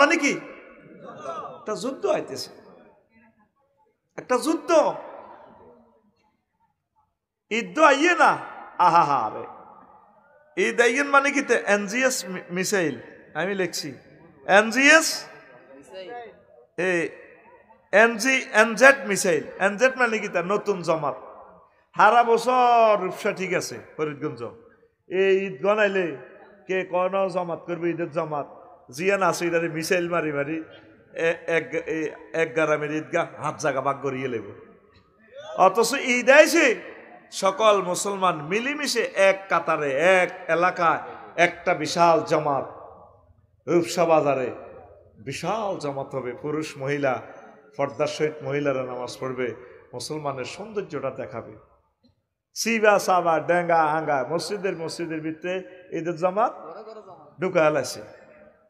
মানে কি? একটা যুদ্ধ আইতেছে, একটা যুদ্ধ। ঈদ আইয়ে না, আহা হা রে, ঈদ আইয়েন মানে কি? এনজিএস মিসাইল আমি লিখছি, এনজিএস এনজেড মিসাইল। এনজেড মানে কি? নতুন জমাত। সারা বছর রূপসা ঠিক আছে ফরিদগঞ্জ, এই ঈদ গনাইলে কে কোন জমাত করবে? ঈদের জমাত জিয়া নাসিরারে মিসাইল মারি মারি এক গ্রামের ঈদগা হাত জায়গা ভাগ করিয়ে লেব। অথচ ঈদ আইছে, সকল মুসলমান মিলিমিশে এক কাতারে এক এলাকায় একটা বিশাল জামাত। রূপসা বাজারে বিশাল জামাত হবে, পুরুষ মহিলা পর্দার সহিত মহিলারা নামাজ পড়বে, মুসলমানের সৌন্দর্যটা দেখাবে। সিবা সাবা ডেঙ্গা হাঙ্গা মসজিদের ভিতরে ঈদের জামাত ঢুকা আছে।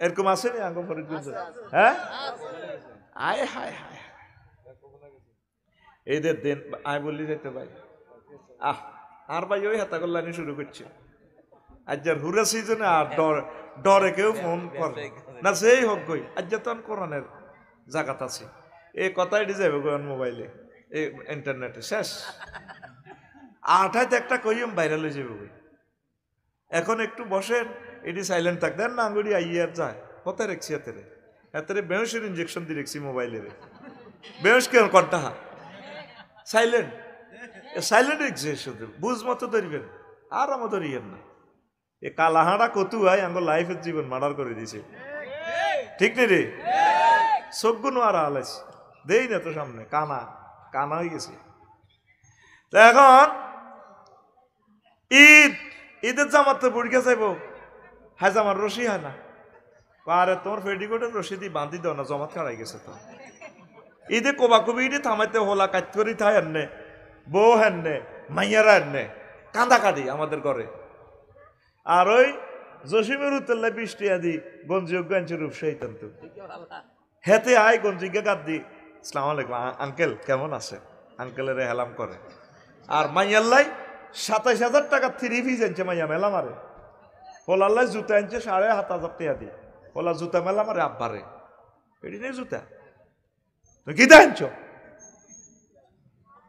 এরকম আছে নি আঙ্গ ফরিদগঞ্জ? হ্যাঁ, আয় হায় হায়, ঈদের দিন আয় বললি যেতে ভাই, আর ভাই ওই হাতা কল্যাণী শুরু করছে। আজ যার হুরা সিজনে আর ডরে কেউ ফোন করে না, সেই হোক গই আজ তো কোরআনের জাগাত আছে, এই কথাই যাবে গো মোবাইলে, এই ইন্টারনেটে শেষ। আঠাইতে একটা কইম ভাইরাল হয়ে যাবে গই। এখন একটু বসেন, এটি সাইলেন্ট থাক, দেন না আঙ্গুড়ি আইয়ার যায়। কোথায় রেখছি এতে? এতে বেহসের ইঞ্জেকশন দিয়ে রেখছি মোবাইলের। বেহস কেন কন্টা সাইলেন্ট, সাইলেন্ট রেখছে, শুধু বুঝ মতো ধরবেন, আর আমার ধরিয়েন না। এ কালাহাড়া কতু হয় আঙ্গ লাইফের জীবন মার্ডার করে দিয়েছে, ঠিক নেই রে? সবগুলো আর আলাইছে দেই না তো সামনে, কানা কানা হয়ে গেছে। তো এখন ঈদের জামাত তো বুড়িকে চাইব, হ্যাঁ জামার রশি হয় না, আরে তোমার ফেডিকোটের রশি দিয়ে বাঁধি দাও না, জমাত কারাই গেছে। তো ঈদে কোবাকুবি ঈদে থামাইতে হোলা কাজ করি থাই হেননে, বউ হেননে, মাইয়ারা হেননে কান্দা কাটি আমাদের ঘরে। আর ওই জসিমের উত্তরলাই বৃষ্টি আদি গঞ্জি অজ্ঞানছে রূপসাহিত হেতে আয় গঞ্জিকে গাদ দি আসসালামু আলাইকুম আঙ্কেল কেমন আছে, আঙ্কেলের হেলাম করে। আর মাইয়াল্লাই ২৭,০০০ টাকা 3 পিস আনছে মাইয়া, মেলা মারে। হোলাল্লাই জুতা আনছে ৭,৫০০ টাকা দিয়ে, হোলা জুতা মেলা মারে আব্বারে, এটি নেই জুতা, তুমি কি আনছ?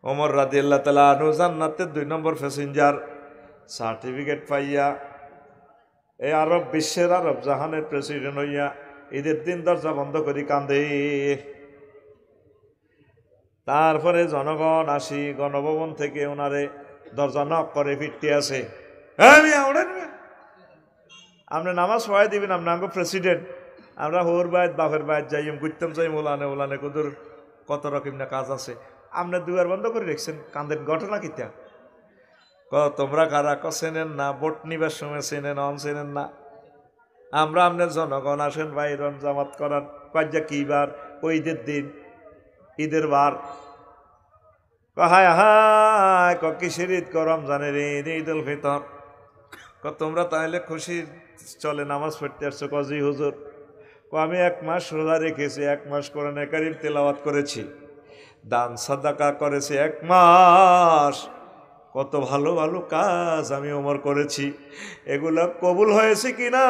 ওমর রাদিয়াল্লাহু তাআলা আনহু জান্নাতের ২ নম্বর প্যাসেঞ্জার সার্টিফিকেট পাইয়া এই আরব বিশ্বের আরব জাহানের প্রেসিডেন্ট হইয়া ঈদের দিন দরজা বন্ধ করি কান্দে। তারপরে জনগণ আসি গণভবন থেকে ওনারে দরজা নক করে ফিরতে আসে, আপনি নামাজ পড়াই দিবেন, আপনি আঙ্গ প্রেসিডেন্ট, আমরা হোর বাইত বাপের বাইত যাই ঘুরতাম যাই ওলানে কুদুর কত রকম না কাজ আছে, আপনি দুয়ার বন্ধ করে রেখছেন, কান্দেন ঘটনা কিতা? তোমরা কারা চেনেন না, ভোট নিবার সময় চেনেন অন চেনেন না, আমরা আপনার জনগণ আসেন বাইরন জামাত করার কাজা কি বার? ওই ঈদের দিন, ঈদের বার। হায় হায় কিসের ঈদ? রমজানের ঈদ, ঈদ উল ফিতর। তোমরা তাহলে খুশি চলে নামাজ পড়তে আসছো? কজি হুজুর, আমি 1 মাস রোজা রেখেছি, 1 মাস কোরআনে কারীম তেলাওয়াত করেছি, দান সাদাকা করেছি 1 মাস, কত ভালো ভালো কাজ আমি ওমর করেছি, এগুলা কবুল হয়েছে কিনা?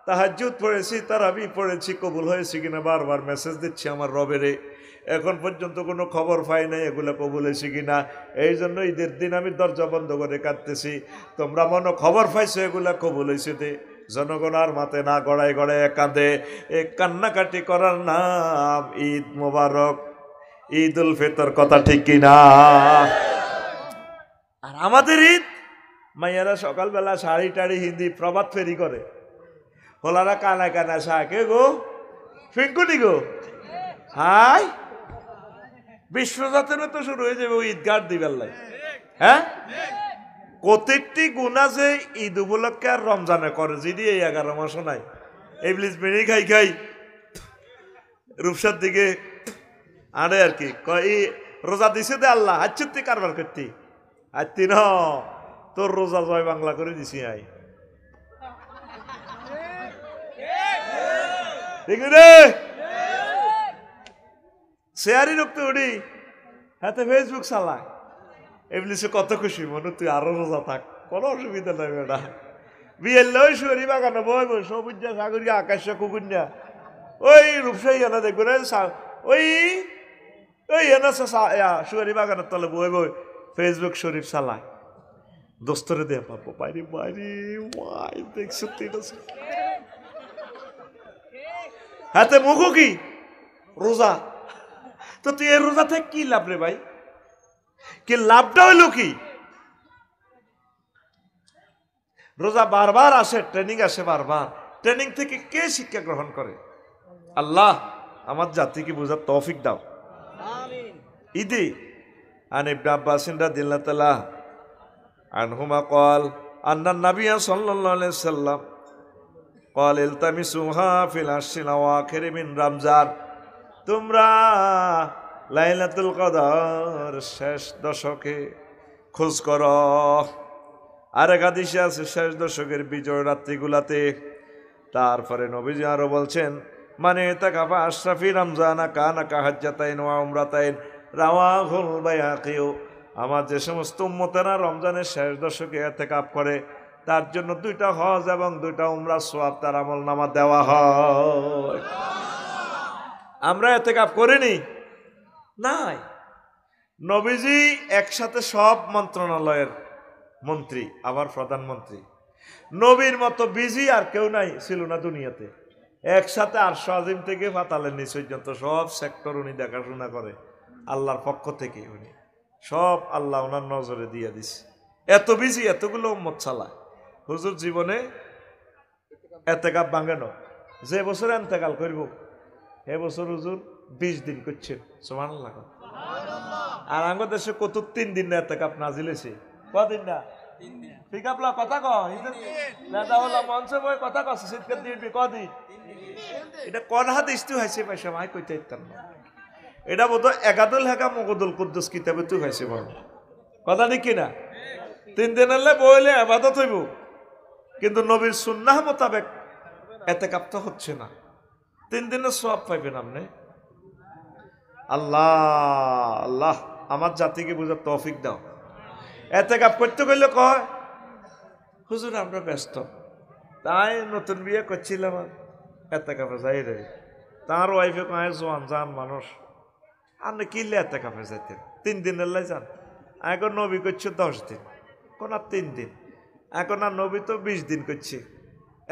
তাহাজ্জুদ পড়েছি, তারাবি পড়েছি, কবুল হয়েছে কিনা বারবার মেসেজ দিচ্ছি আমার রবেরে, এখন পর্যন্ত কোনো খবর পাই নাই এগুলা কবুল হয়েছে কিনা। এই জন্য ঈদের দিন আমি দরজা বন্ধ করে কাঁদতেছি, তোমরা মনে খবর পাইছো এগুলা কবুল হয়েছে দে। জনগণ আর মাতে না গড়ায় গড়ায় কাঁদে, এ কান্নাকাটি করার নাম ঈদ মোবারক, ঈদ উল ফিতর, কথা ঠিক কিনা? আর আমাদের ঈদ মাইয়ারা সকালবেলা শাড়ি টাড়ি হিন্দি প্রভাত ফেরি করে, হোলারা কানা কানা শাকে গো ফিঙ্কুনি গো, হাই বিশ্বজাতের তো শুরু হয়ে যাবে ওই ঈদগাহ দিবার লাই। হ্যাঁ, প্রত্যেকটি গুণা যে ঈদ উপলক্ষে আর রমজানে করে, যদি এই 11 মাসও নাই, ইবলিস বিড়ি খাই খাই রূপসার দিকে আরে আর কি কয়, রোজা দিছে দে আল্লাহ, আচ্ছুত্তি কারবার করতি, আত্মি ন তোর রোজা জয় বাংলা করে দিছি আই, ঠিক রে? শেয়ারই রক্ত উড়ি হাতে ফেসবুক চালায়, এমনিসে কত খুশি মনে, তুই আরো রোজা থাক, কোনো অসুবিধা নাই বেটা। বিয়ের লই শুয়ারি বাগানো বই বই সবুজ সাগরিয়া আকাশ কুকুন্যা ওই রূপসাই এনে দেখবেন ওই ওই এনে সুয়ারি বাগানের তলে বই বই ফেসবুক শরীফ চালায় দোস্তরে দেয়া পাবো বাইরে বাইরে ওয়াই দেখছো হাতে মুখো কি রোজা তো তুই এই রোজা থেকে কি লাভ রে ভাই কি লাভটা হইল কি রোজা বারবার আসে ট্রেনিং আসে বারবার ট্রেনিং থেকে কে শিক্ষা গ্রহণ করে আল্লাহ আমার জাতিকে বোঝার তৌফিক দাও ঈদে আন ইবনে আব্বাস রাদিয়াল্লাহু তাআলা আনহুমা قال ان النبي صلى الله عليه وسلم قال التمسوها في العشر الاواخر من رمضان তোমরা লাইলাতুল কদর শেষ দশকে খোঁজ করো আর এক হাদিসে আছে শেষ দশকের বিজয় রাত্রিগুলাতে তারপরে নবীজি আরো বলছেন মানে তাকাফা আশরাফি রমজানা কানা কাহাজ্জাতাইন ওয়া উমরাতাইন রাওয়াহুল বাইহাকি আমার যে সমস্ত উম্মতেরা রমজানের শেষ দশকে ইতিকাফ করে তার জন্য 2টা হজ এবং 2টা উমরা সওয়াব তার আমলনামা দেওয়া হয় আমরা ইতিকাফ করিনি নাই নবীজি একসাথে সব মন্ত্রণালয়ের মন্ত্রী আবার প্রধানমন্ত্রী নবীর মতো বিজি আর কেউ নাই ছিল না দুনিয়াতে একসাথে আরশ আজিম থেকে পাতালের নিচ পর্যন্ত সব সেক্টর উনি দেখাশোনা করে আল্লাহর পক্ষ থেকে উনি সব আল্লাহ ওনার নজরে দিয়ে দিছে এত বিজি এতগুলো উম্মত চালায় হুজুর জীবনে ইতিকাফ ভাঙানো যে বছর ইন্তেকাল করব এ বছর হুজুর 20 দিন করছেন সুবহানাল্লাহ আর আমাদের দেশে কত 3 দিন না ইতিকাফ নাজিল হয়েছে কদিন না 3 দিন ঠিক আপলা কথা কও দাদা হলো মঞ্চে বই কথা কছে শীতকাল দিন কদিন এটা কোন হাদিস তুই হইছে পয়সা মাই কইতে ইতাম না এটা বোধ একাদুল হাকা মুকদ্দুল কুদ্দুস কিতাবে তুই হইছে বল কথা ঠিক কি না 3 দিন হলে বইলে ইবাদত হইব কিন্তু নবীর সুন্নাহ মোতাবেক ইতিকাফ তো হচ্ছে না 3 দিনের সওয়াব পাইবেন আপনি আল্লাহ আল্লাহ আমার জাতিকে বুঝার তৌফিক দাও ইতিকাফ করতে গেলে কয় হুজুর আমরা ব্যস্ত তাই নতুন বিয়ে করছিলাম ইতিকাফে যাই রে তার ওয়াইফে কয় জোয়ান জান মানুষ আপনি কিনলে ইতিকাফে যাইতেন 3 দিনের লাই যান এখন নবী করছে 10 দিন কোন 3 দিন এখন আর নবী তো 20 দিন করছে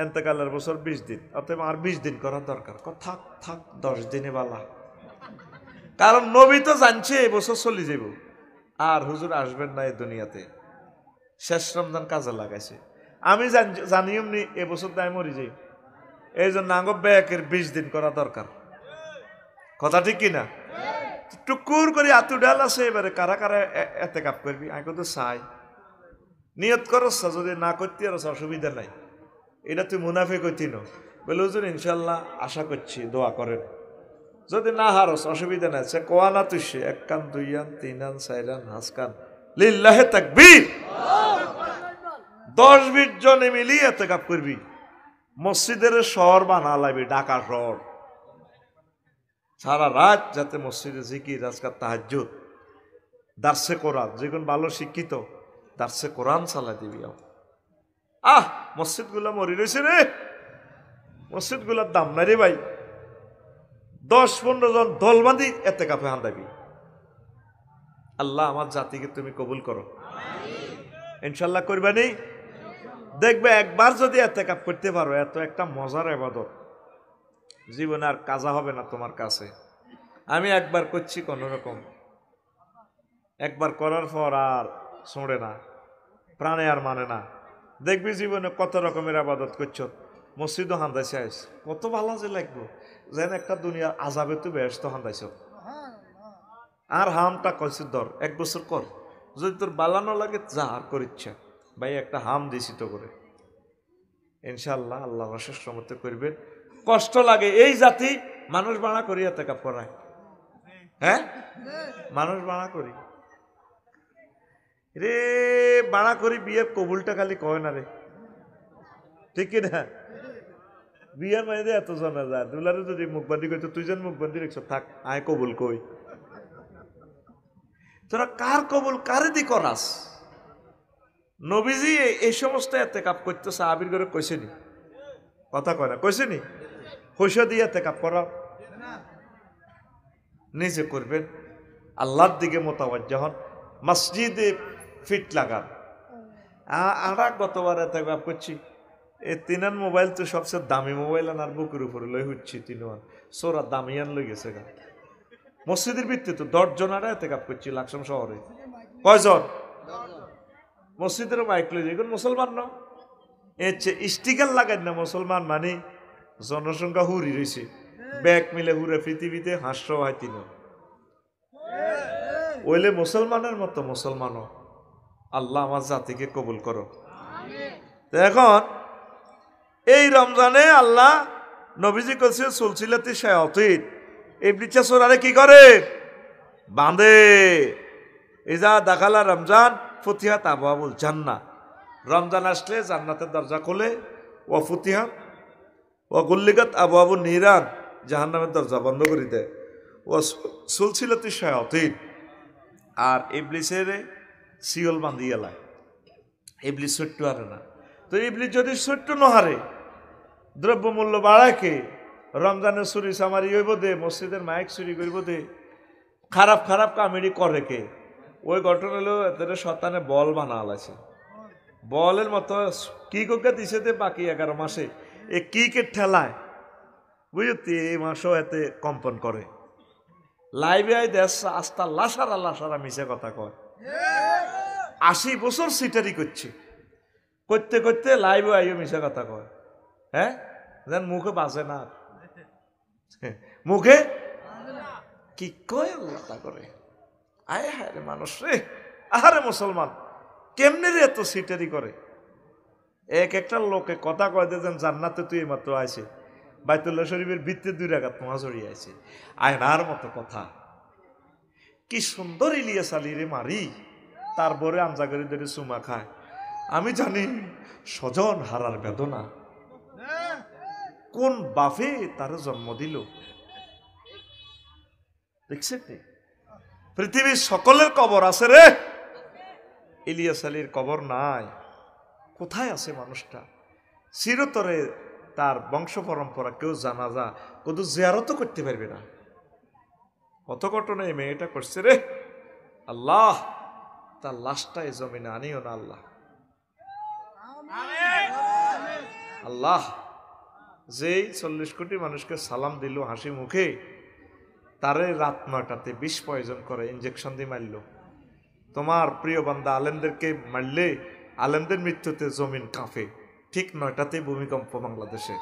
ইন্তেকালের বছর 20 দিন অতএব আর 20 দিন করা দরকার থাক থাক 10 দিনে বালা কারণ নবী তো জানছে এই বছর চলে যাব আর হুজুর আসবেন না এই দুনিয়াতে শেষ রমজান কাজে লাগাইছে আমি জানি এমনি এবছর তাই মরি যাই এই জন্য আঙ্গ ব্যাকের 20 দিন করা দরকার কথা ঠিক কিনা টুকুর করে আতু ডাল আছে এবারে কারা কারা ইতিকাফ করবি আমি তো চাই নিয়ত করছ যদি না করতে আর অসুবিধা নাই এটা তুই মুনাফিক হইতি না বলে হুজুর ইনশাল্লাহ আশা করছি দোয়া করেন যদি না হারস অসুবিধা নাই সে কোয়া না তুই 1 কান 2 আন 3 আন 4 আন 5 কান লিল্লাহে তাকবীর 10-20 জনে মিলিয়ে ইতিকাফ করবি মসজিদের শহর বানা লাগবে ঢাকা শহর সারা রাত যাতে মসজিদে জিকির আজকাল তাহাজ্জুদ দার্সে কোরআন যেগুলো ভালো শিক্ষিত দার্সে কোরআন চালা দিবি মসজিদ গুলা মরি রয়েছে রে মসজিদ গুলার দাম নাই রে ভাই 10-15 জন দল বাঁধি ইতিকাফে হান্দাবি আল্লাহ আমার জাতিকে তুমি কবুল করো ইনশাল্লাহ করবানি দেখবে একবার যদি ইতিকাফ করতে পারো এত একটা মজার ইবাদত জীবনে আর কাজা হবে না তোমার কাছে আমি একবার করছি কোন রকম একবার করার পর আর ছোঁড়ে না প্রাণে আর মানে না দেখবি জীবনে কত রকমের ইবাদত করছো মসজিদও হান্দাইছে আইস কত ভালো যে লাগবো যেন একটা দুনিয়ার আজাবে তুই ব্যস্ত হান্দাইছ আর হামটা কইছে ধর 1 বছর কর যদি তোর বালানো লাগে যা আর করিচ্ছা ভাই একটা হাম দিছি তো করে ইনশাআল্লাহ আল্লাহ অশেষ রহমতে করবেন কষ্ট লাগে এই জাতি মানুষ বাড়া করি ইতিকাফ করায় হ্যাঁ মানুষ বাড়া করি রে বাড়া করি বিয়ের কবুলটা খালি কয় না রে ঠিক না বিয়ের মাইদে এত জানা যায় দুলারে যদি মুখবান্দি কইতো তুই যেন মুখবান্দি রেখছ থাক আয় কবুল কই তোরা কার কবুল কারে দি করাস নবীজি এই সমস্ত ইতিকাফ করতে সাহাবীর ঘরে কইছেনি কথা কয় না কইছেনি পয়সা দিয়ে এতেকাপ করা নিজে করবেন, আল্লাহর দিকে মোতাবজ্জহ হন, মসজিদে ফিট লাগান। আমরা গতবার এতেকাপ করছি, এই তিনান মোবাইল তো সবচেয়ে দামি মোবাইল আনার বুকের উপরে লই হচ্ছি, তিনওয়ান সোরা দামিয়ান লই গেছে গা। মসজিদের ভিত্তি তো 10 জনারা এতেকাপ করছি লাকসাম শহরে। কয়জন? মসজিদের মাইক লই যাই, মুসলমান না এর স্টিকার লাগাই না মুসলমান মানে জনসংখ্যা হুরি রয়েছে, ব্যাগ মিলে হুরে পৃথিবীতে হাস্য হয় তিন ওইলে মুসলমানের মতো মুসলমানও। আল্লাহ আমার জাতিকে কবুল করো। এখন এই রমজানে আল্লাহ নবীজি কাছে সুলসিলাতি শায়াতিন ইবলিস সোরারে কি করে? বাঁধে। ইজা দাখালা রমজান ফুতিহাত আবওয়াবুল জান্নাহ, রমজান আসলে জান্নাতের দরজা খোলে। ও ফুতিহাত ও গুল্লিগাত আবওয়াবুন নিরান, জাহান্নামের দরজা বন্ধ করে দেয়। ও সুলসিলাতি শায়াতিন, আর ইবলিসের শিওল বাঁধিয়ে লায়। ইবলিস ছোট্ট হারে না, তো ইবলিস যদি ছোট্ট নহারে দ্রব্যমূল্য বাড়ায় কে? রমজানের চুরি চামারি হইব দে, মসজিদের মাইক চুরি করব দে, খারাপ খারাপ কামেডি করে কে? ওই ঘটনা হলো এদের শতানে বল বানা আছে, বলের মতো কি কোকে দিছে দে বাকি 11 মাসে এ কি কে ঠেলায় বুঝতি, এই মাসও এতে কম্পন করে। লাইভে আই দেশ আস্তা লাসারা লাসারা মিশে কথা কয়। 80 বছর সিটারি করছে, করতে করতে লাইভে আইও মিশে কথা কয়। হ্যাঁ, যেন মুখে বাজে না, মুখে কি কয় আল্লাহ তা করে। আয় হায় রে মানুষ রে, আহারে মুসলমান কেমনে রে এত সিটারি করে? এক একটা লোকে কথা কয় দেন জান্নাতে তুই মাত্র আইছে, বাইতুল্লাহ শরীফের ভিত্তিতে 2 রাকাত নামাজ পড়ি আইছে, আয়নার মতো কথা। কি সুন্দর ইলিয়াস আলী রে মারি, তারপরে আমজাগরি ধরে চুমা খায়। আমি জানি স্বজন হারার বেদনা, কোন বাফে তার জন্ম দিল। দেখছেন পৃথিবীর সকলের কবর আছে রে, ইলিয়াস আলীর কবর নাই। কোথায় আছে মানুষটা? চিরতরে তার বংশ পরম্পরা কেউ জানাজা কদু জিয়ারত করতে পারবে না। কত ঘটনা এই মেয়েটা করছে রে। আল্লাহ তার লাশটা এই জমিনে আনিও না আল্লাহ। আল্লাহ যেই 40 কোটি মানুষকে সালাম দিল হাসি মুখে, তারে রাত 9টাতে বিষ পয়জন করে ইঞ্জেকশন দিয়ে মারল। তোমার প্রিয় বান্দা আলেমদেরকে মারলে আলেমদের মৃত্যুতে জমিন কাঁপে, ঠিক 9টাতে ভূমিকম্প বাংলাদেশে।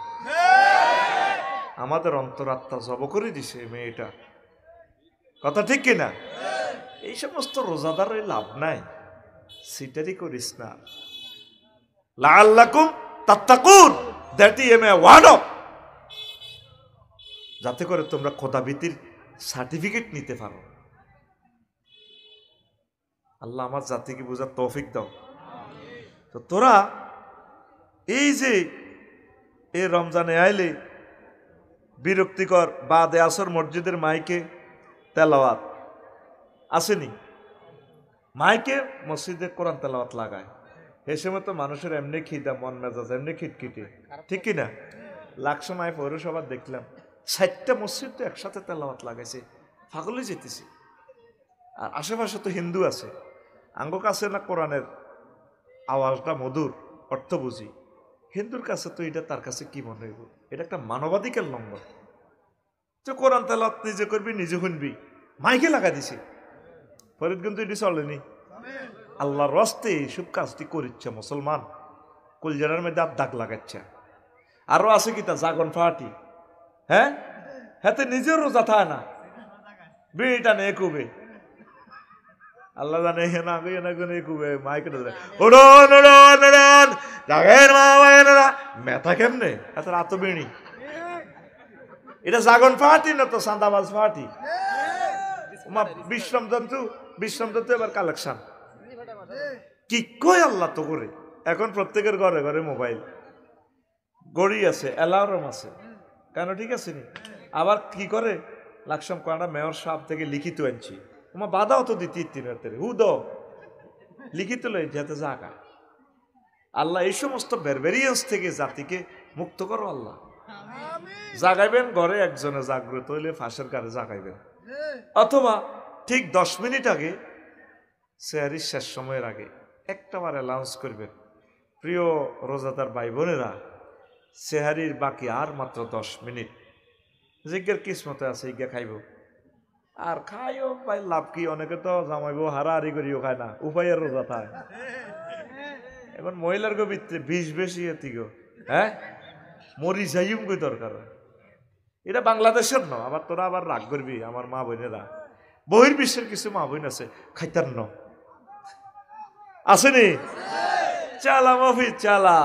আমাদের অন্তরাত্মা জব করে দিছে মেয়েটা, কথা ঠিক কিনা? এই সমস্ত রোজাদারের লাভ নাই, সিটারি করিস না। লাআল্লাকুম তাত্তাকুন, that is a word of, যাতে করে তোমরা খোদাভীতির সার্টিফিকেট নিতে পারো। আল্লাহ আমার জাতিকে বোঝার তৌফিক দাও। তো তোরা এই যে এই রমজানে আইলে বিরক্তিকর বাদে আসর মসজিদের মাইকে তেলাওয়াত আসেনি, মাইকে মসজিদে কোরআন তেলাওয়াত লাগায়, এই সময় তো মানুষের এমনি খিদা, মন মেজাজ এমনি খিটখিটে, ঠিক কিনা? লাকসামায় পৌরসভা দেখলাম 60টা মসজিদ তো একসাথে তেলাওয়াত লাগাইছে, পাগলে যেতেছে। আর আশেপাশে তো হিন্দু আছে, আঙ্গ কাছে না কোরআনের আওয়াজটা মধুর, অর্থ বুঝি, হিন্দুর কাছে তো এটা তার কাছে কি মনে হইব? এটা একটা মানবাধিকার লঙ্ঘন। তো কোরআন তেলাওয়াত নিজে করবি, নিজে শুনবি, মাইকে লাগা দিছে। ফরিদ কিন্তু এটি চলেনি। আল্লাহর রাস্তে এইসব কাজটি করিচ্ছে মুসলমান, কলজারের মধ্যে আর দাগ লাগাচ্ছে। আরো আছে কি তা জাগন পার্টি, হ্যাঁ হাতে নিজের রোজা থাকে না, বিড়িটা নেই কুবে, আল্লাহ জানে না কুবে মাইকে উড়ন উড়ন উড়ন জাগের মা মেথা কেমনে এত রাত বিড়ি। এটা জাগন পার্টি না তো চাঁদাবাজ পার্টি। বিশ্রাম জন্তু এবার কালেকশন কি কই আল্লাহ তো করে। এখন প্রত্যেকের ঘরে ঘরে মোবাইল, গড়ি আছে, অ্যালার্ম আছে, কেন ঠিক আছে নি? আবার কি করে লাকসাম কোয়াটা মেয়র সাহেব থেকে লিখিত আনছি, তোমার বাধাও তো দিতি 3 রাতের হু দ লিখিত লই যেতে জাগা। আল্লাহ এই সমস্ত বেরবেরিয়েন্স থেকে জাতিকে মুক্ত করো আল্লাহ। জাগাইবেন ঘরে একজনে জাগ্রত হইলে ফাঁসের কারে জাগাইবেন, অথবা ঠিক 10 মিনিট আগে সেহরির শেষ সময়ের আগে একটাবার অ্যালাউন্স করবেন, প্রিয় রোজাদার ভাই বোনেরা, সেহারির বাকি আর মাত্র 10 মিনিট, জিজ্ঞের কিসমতে আছে ইজ্ঞা খাইব, আর খাইও ভাই লাভ কি, অনেকে তো জামাইব হারাহারি করিও খায় না, উপায়ের রোজা খায়। এখন মহিলার গো ভিতরে বিষ বেশি এতি গো, হ্যাঁ মরি যাইম কই দরকার, এটা বাংলাদেশের ন, আবার তোরা আবার রাগ করবি আমার মা বোনেরা, বহির্বিশ্বের কিছু মা বোন আছে খাইতার ন, আসেনি চালা মফিজ চালা,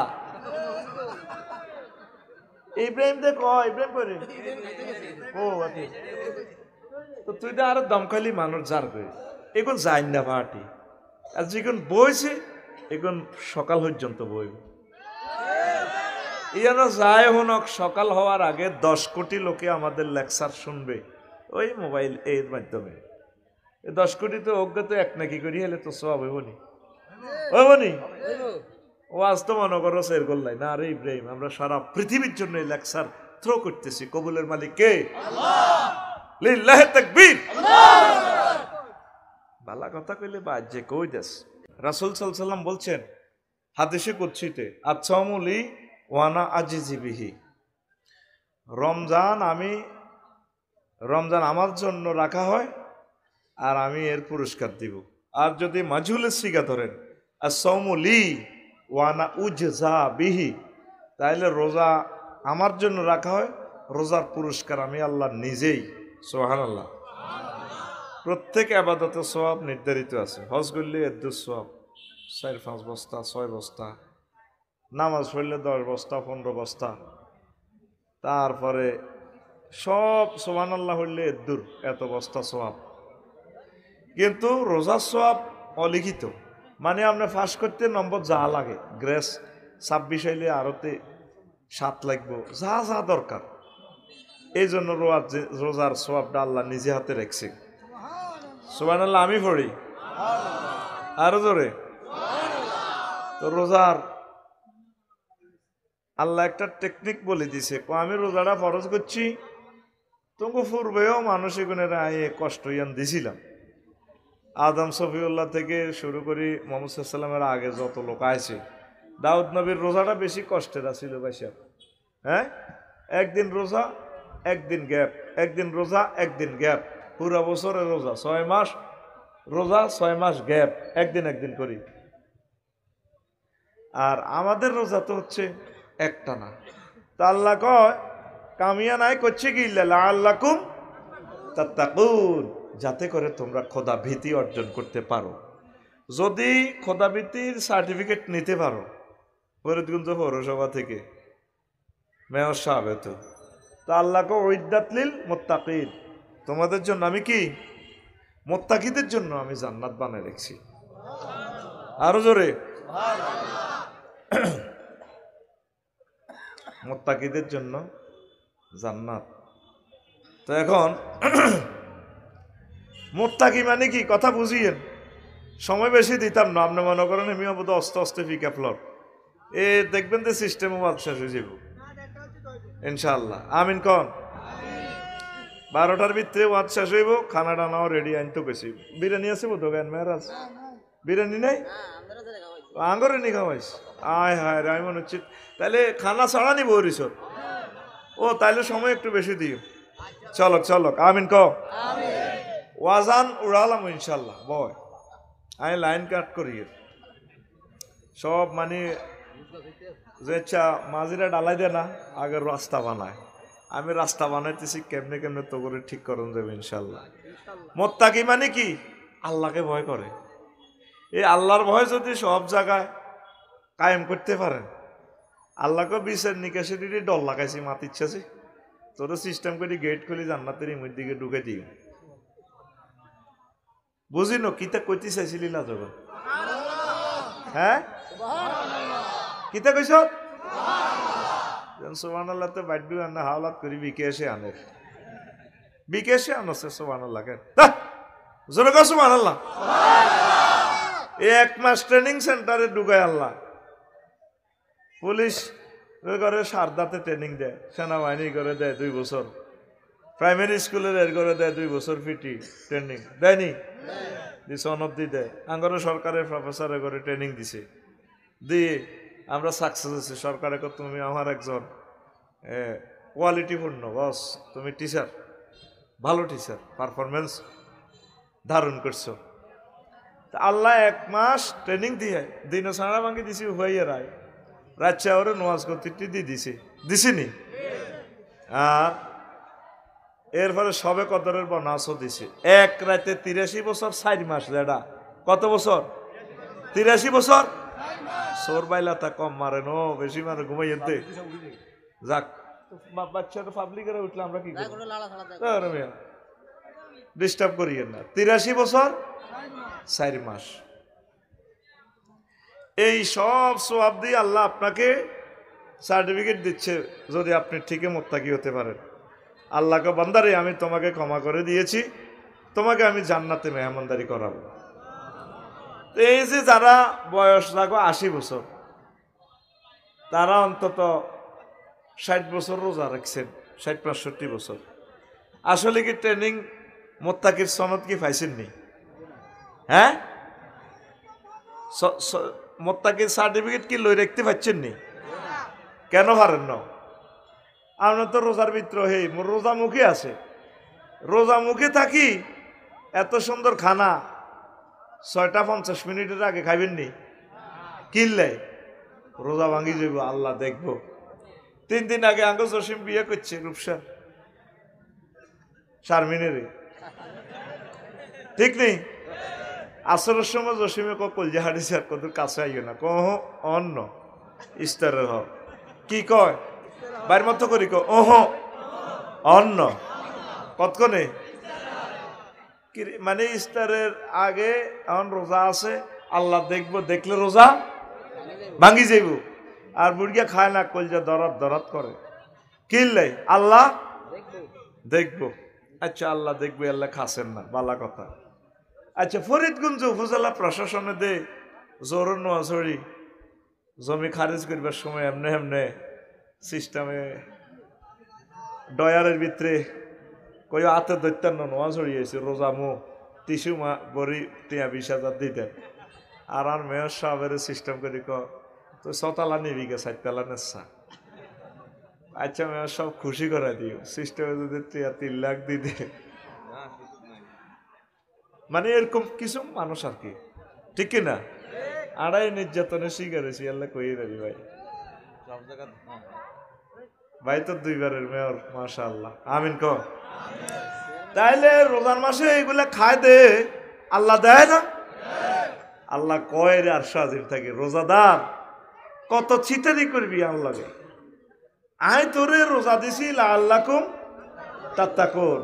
ইব্রাহিম দে কয় ইব্রাহিম করে ও তো তুই তো আরো দমকালি মানুষ যার কই এখন যাই না পার্টি, আর যখন বইছে এখন সকাল পর্যন্ত বই ইয়ান যায় হনক, সকাল হওয়ার আগে 10 কোটি লোকে আমাদের লেকচার শুনবে ওই মোবাইল এর মাধ্যমে, 10 কোটি তো অজ্ঞাত এক নাকি করি হলে তো সব হইবনি, হইবনি ও আজ তো মনে করো সের গোল্লাই না। আরে ইব্রাহিম, আমরা সারা পৃথিবীর জন্য এই লেকচার থ্রো করতেছি, কবুলের মালিক কে? লিল্লাহি তাকবীর। বালা কথা কইলে বাজে কই দেস। রাসূল সাল্লাল্লাহু আলাইহি ওয়াসাল্লাম বলছেন হাদিসে কুদসিতে, আচ্ছামু লি ওয়ানা আজিজি বিহি, রমজান আমার জন্য রাখা হয় আর আমি এর পুরস্কার দিব। আর যদি মাজহুলের সিগা ধরেন আস-সাওমু লি ওয়ানা উজজা বিহি, তাহলে রোজা আমার জন্য রাখা হয়, রোজার পুরস্কার আমি আল্লাহ নিজেই। সুবহানাল্লাহ। প্রত্যেক ইবাদতের সওয়াব নির্ধারিত আছে। হজ করলে 1 সওয়াব, 4-5 বস্তা 6 বস্তা, নামাজ পড়লে 10 বস্তা 15 বস্তা, তারপরে সব সুবহানাল্লাহ হইলে এত বস্তা সওয়াব। কিন্তু রোজার সওয়াব অলিখিত, মানে আপনি ফাঁস করতে নম্বর যা লাগে, গ্রেস 26 হইলে আরতে 7 লাগবো, যা যা দরকার। এই জন্য রোজার সওয়াবটা আল্লাহ নিজে হাতে রেখেছে। সুবহানাল্লাহ আমি পড়ি আরো জোরে। তো রোজার আল্লাহ একটা টেকনিক বলে দিছে, আমি রোজাটা ফরজ করছি, তোমাকে পূর্বেও মানুষ এগুলো কষ্ট ইয়ান দিছিলাম। আদম সফিউল্লাহ থেকে শুরু করি মুহাম্মদ সাল্লাল্লাহু আলাইহি ওয়াসাল্লামের আগে যত লোক আছে, দাউদ নবীর রোজাটা বেশি কষ্টের ছিল ভাই সাহেব। হ্যাঁ, একদিন রোজা একদিন গ্যাপ, একদিন রোজা একদিন গ্যাপ, পুরা বছরের রোজা 6 মাস রোজা 6 মাস গ্যাপ, একদিন করি। আর আমাদের রোজা তো হচ্ছে একটানা। তা আল্লাহ কয় কামিয়া নাই করছে কি লাআল্লাকুম তাত্তাকুন, যাতে করে তোমরা খোদা ভীতি অর্জন করতে পারো। যদি খোদা ভীতির সার্টিফিকেট নিতে পারো ফরিদগঞ্জ পৌরসভা থেকে মেয়র সাহেব, তো আল্লাহকে ওইদাতলিল মুত্তাকিন, তোমাদের জন্য আমি কি মুত্তাকিদের জন্য আমি জান্নাত বানিয়ে রেখেছি। আরো জোরে মুত্তাকিদের জন্য জান্নাত। তো এখন মুত্তাকি মানে কি কথা বুঝিয়েন, সময় বেশি দিতাম না। আপনি মনে করেন আমি বোধ অস্তে অস্তে ফিকা ফ্লোর এ দেখবেন যে সিস্টেমও বাদ শেষ হয়ে যাব ইনশাআল্লাহ। আমিন কন। 12টার ভিতরে ওয়াজ শেষ হইব, খানা টানাও রেডি আনতে গেছি। বিরিয়ানি আছে বোধ হয় মেহরাজ, বিরিয়ানি নাই আঙ্গরে নি খাওয়াইস, আয় হায় রে, আমি মনে হচ্ছে তাহলে খানা ছাড়া নিব রিসোর্ট। ও তাইলে সময় একটু বেশি দিও। চলো চলো আমিন ক। ওয়াজান উড়ালাম ইনশাল্লাহ। বয় আমি লাইন কাট করি সব, মানে যে মাঝিরা ডালাই দেয় না, আগের রাস্তা বানায়, আমি রাস্তা বানাইতেছি কেমনে কেমনে তো করে ঠিক করুন যাবে ইনশাল্লাহ। মুত্তাকি মানে কি? আল্লাহকে ভয় করে। এই আল্লাহর ভয় যদি সব জায়গায় কায়েম করতে পারেন, আল্লাহকে বিচার নিকাশে দিদি ডর লাগাইছি মাত ইচ্ছাছি, তোর সিস্টেম করে গেট খুলি জান্নাতের ইমের দিকে ঢুকে দিই। বুঝি ন কিতা কইতে চাইছিলি না জগৎ? হ্যাঁ কিতা কইস? সুবহানাল্লাহ তো বাড়বি আনা হাওলাত করি বিকেশে আনে, বিকেশে আনছে সুবহানাল্লাহ কেন জোরে কর সুবহানাল্লাহ। 1 মাস ট্রেনিং সেন্টারে ঢুকায় আল্লাহ, পুলিশ করে সারদাতে ট্রেনিং দেয়, সেনাবাহিনী করে দেয় 2 বছর, প্রাইমারি স্কুলের এর করে দেয় 2 বছর পিটি ট্রেনিং দেয়নি, দিছে অনব্দি দেয়। আঙ্গরে সরকারের প্রফেসরে করে ট্রেনিং দিছে, দিয়ে আমরা সাকসেস হয়েছি। সরকারে তুমি আমার একজন কোয়ালিটিপূর্ণ বস, তুমি টিচার, ভালো টিচার, পারফরমেন্স ধারণ করছো। আল্লাহ 1 মাস ট্রেনিং দিয়ে দিন সারা ভাঙ্গি দিছি, হইয়া রায় রাচ্চা ওরে নোয়াজ করতে দিয়ে দিছিনি। আর এরপরে সবে কদরের বোনাসও দিছে। 1 রাতে 83 বছর 4 মাস। যেটা কত বছর? 83 বছর। সোর বাইলা তা কম মারে নো, বেশি মারে ঘুমাইতে। যাক, বাচ্চাটা পাবলিকের উঠলে আমরা কি করি? ডিস্টার্ব করিয়েন না। 83 বছর 4 মাস। এই সব সওয়াব দিয়ে আল্লাহ আপনাকে সার্টিফিকেট দিচ্ছে, যদি আপনি ঠিকই মুত্তাকি হতে পারেন। আল্লাহকে, বান্দারে আমি তোমাকে ক্ষমা করে দিয়েছি, তোমাকে আমি জান্নাতে মেহমানদারি করাবো। এই যে যারা বয়স লাগো 80 বছর, তারা অন্তত 60 বছর রোজা রাখছেন, 60-65 বছর। আসলে কি ট্রেনিং মুত্তাকির সনদ কি পাইছেননি? হ্যাঁ, মুত্তাকির সার্টিফিকেট কি লই রাখতে পারছেন নি? কেন পারেন না? আমরা তো রোজার ভিতর, হেই মোর রোজা মুখে আছে, রোজা মুখে থাকি, এত সুন্দর খানা 6টা 50 মিনিটের আগে খাইবেন নি? কিনলে রোজা ভাঙি যাইব, আল্লাহ দেখবো। 3 দিন আগে আঙ্গ জসিম বিয়ে করছে রূপসার শারমিনেরে, ঠিক নেই? আসরের সময় জসিমে কলজা হারিছে, আর কত কাছে আইও না, কহ অন্য ইস্তারের হ কি কয় বাইর মতো করি, ওহ অন্য কতক্ষণে মানে ইস্তারের আগে এখন রোজা আছে, আল্লাহ দেখবো, দেখলে রোজা ভাঙি যাইব। আর বুড়িয়া খায় না, কলজা দরাত দরাত করে, কিনলে আল্লাহ দেখবো। আচ্ছা, আল্লাহ দেখবো, আল্লাহ খাসেন না, বালা কথা। আচ্ছা, ফরিদগঞ্জ উপজেলা প্রশাসনে দে জোর নোয়াছড়ি জমি খারিজ করবার সময় এমনে এমনে সিস্টেমে ডয়ারের ভিতরে কই হাতে দৈত্যান্ন নোয়া ছড়িয়েছে, রোজামু টিসু মা বড়ি 20,000 দিতেন। আর মেয়র সাহেবের সিস্টেম করি তো 6 তালা নিবি গে, 4 তালা নেশা। আচ্ছা, মেয়র সব খুশি করে দিও, সিস্টেমে যদি 3 লাখ দিতে। মানে এরকম কিছু মানুষ আর কি, ঠিক কিনা? আড়াই নির্যাতনের শিকার হয়েছি, আল্লাহ কইয়ে দেবি ভাই। ভাই তো 2বারের মেয়র, মাশাআল্লাহ, আমিন ক। তাইলে রোজার মাসে এগুলা খায় দে, আল্লাহ দেয় না? আল্লাহ কয় রে, আর সাজির থাকে রোজাদার কত ছিটারি করবি আল্লাহকে। আয় তোরে রোজা দিছি লাআল্লাকুম তাত্তাকুন,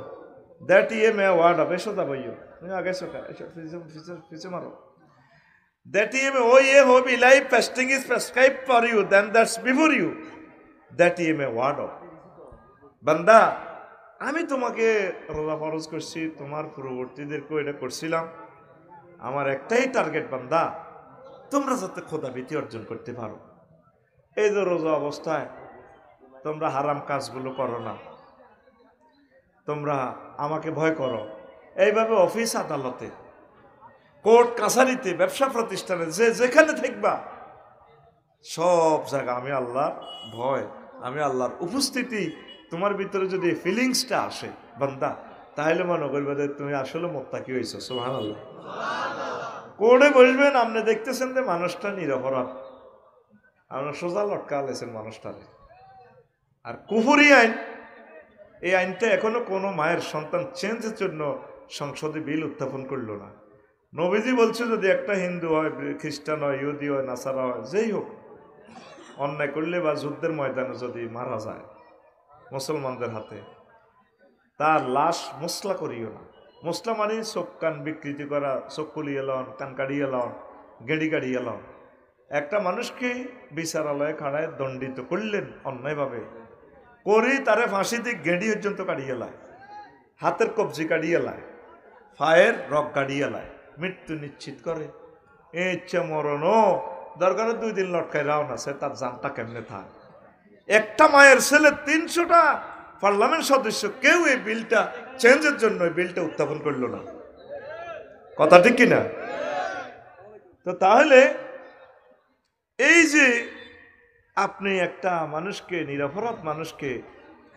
দ্যাট ইয়ে মে ওয়ার্ড অফ এসো দা ভাইও আগে সোকা পিছে মারো। That oh ye hope life fasting is prescribed for you, then that's before you. That ye may ward of. বান্দা, আমি তোমাকে রোজা ফরজ করছি, তোমার পূর্ববর্তীদেরকেও এটা করছিলাম। আমার একটাই টার্গেট বান্দা, তোমরা যাতে খোদাভীতি অর্জন করতে পারো। এই যে রোজা অবস্থায় তোমরা হারাম কাজগুলো করো না, তোমরা আমাকে ভয় করো। এইভাবে অফিস আদালতে, কোর্ট কাছারিতে, ব্যবসা প্রতিষ্ঠানে, যে যেখানে থাকবা, সব জায়গা আমি আল্লাহর ভয়, আমি আল্লাহর উপস্থিতি তোমার ভিতরে যদি ফিলিংসটা আসে বান্দা, তাহলে মনে করবে যে তুমি আসলে মুত্তাকি হইছো। সুবহানাল্লাহ। কোর্টে বসবেন, আপনি দেখতেছেন যে মানুষটা নিরপরাধ, আপনার সোজা লটকা আলেছেন মানুষটারে। আর কুফরি আইন, এই আইনটা এখনো কোনো মায়ের সন্তান চেঞ্জের জন্য সংসদে বিল উত্থাপন করলো না। নবীজি বলছে, যদি একটা হিন্দু হয়, খ্রিস্টান হয়, ইহুদি হয়, নাসারা হয়, যেই হোক, অন্যায় করলে বা যুদ্ধের ময়দানে যদি মারা যায় মুসলমানদের হাতে, তার লাশ মশলা করিও না। মশলা মানে চোখ কান বিকৃতি করা, চোখ কুলিয়ে লন, কান কাড়িয়ে লন, গেঁড়ি কাড়িয়ে লন। একটা মানুষকে বিচারালয়ে খাড়ায় দণ্ডিত করলেন অন্যায়ভাবে, করি তারে ফাঁসি দিয়ে গেঁড়ি পর্যন্ত কাড়িয়ে লায়, হাতের কবজি কাড়িয়ে লায়, পায়ের রক কাড়িয়ে লায়, মৃত্যু নিশ্চিত করে। এ ইচ্ছা মরণও দরকারে 2 দিন লটকায় রাও না, সে তার জানটা কেমনে থাক। একটা মায়ের ছেলে 300টা পার্লামেন্ট সদস্য কেউ এই বিলটা চেঞ্জের জন্য এই বিলটা উত্থাপন করলো না। কথা ঠিক কিনা? তো তাহলে এই যে আপনি একটা মানুষকে, নিরপরাধ মানুষকে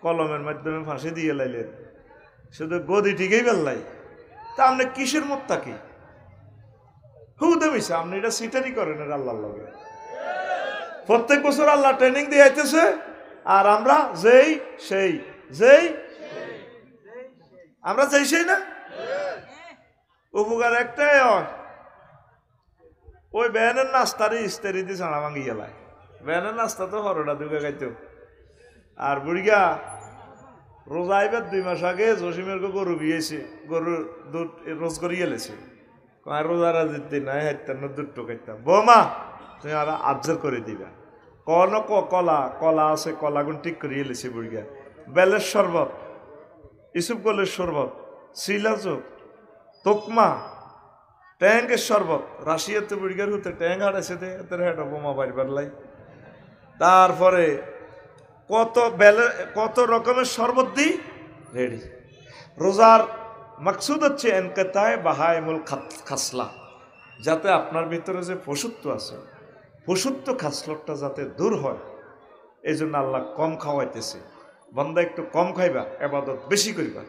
কলমের মাধ্যমে ফাঁসি দিয়ে লাইলেন, শুধু গদি ঠিকই বেললাই, তা আপনি কিসের মোত্তাকি? হুদে মিশা আপনি এটা সিটারি করেন আল্লাহর লগে। প্রত্যেক বছর আল্লাহ ট্রেনিং দিয়ে আইতেছে, আর আমরা যেই সেই আমরা চাই সেই না। উপকার একটাই হয়, ওই ব্যানের নাস্তারই ইস্তারি দিয়ে ছাড়া ভাঙি গেলায়। ব্যানের নাস্তা তো হরটা দুগে খাইতো। আর বুড়িগা রোজা আইবার 2 মাস আগে জসিমের গরু বিয়েছে, গরুর দুধ রোজ করি গেলেছে। রোজার দিন নাই হাইতাম না, দুধ টোকাইতাম। বৌমা তুমি আর আবজার করে দিবা। কন কলা আছে, কলাগুন ঠিক করে এলেছে বুড়িগা। বেলের শরবত, ইসুফ গলের শরবত, শিলাজক, তোকমা, ট্যাঙ্কের শরবত। রাশিয়াতে বুড়িগার হতে ট্যাঙ্ক হারাইছে দে এদের হেঁটো বোমা বাড়িবার লাই। তারপরে কত রকমের শরবত দিই রেডি। রোজার মাকসুদ হচ্ছে এনকেতায় বাহায়মুল খাসলা, যাতে আপনার ভিতরে যে পশুত্ব আছে, পশুত্ব খাসলতটা যাতে দূর হয়। এই জন্য আল্লাহ কম খাওয়াইতেছে। বান্দা একটু কম খাইবা, ইবাদত বেশি করিবা।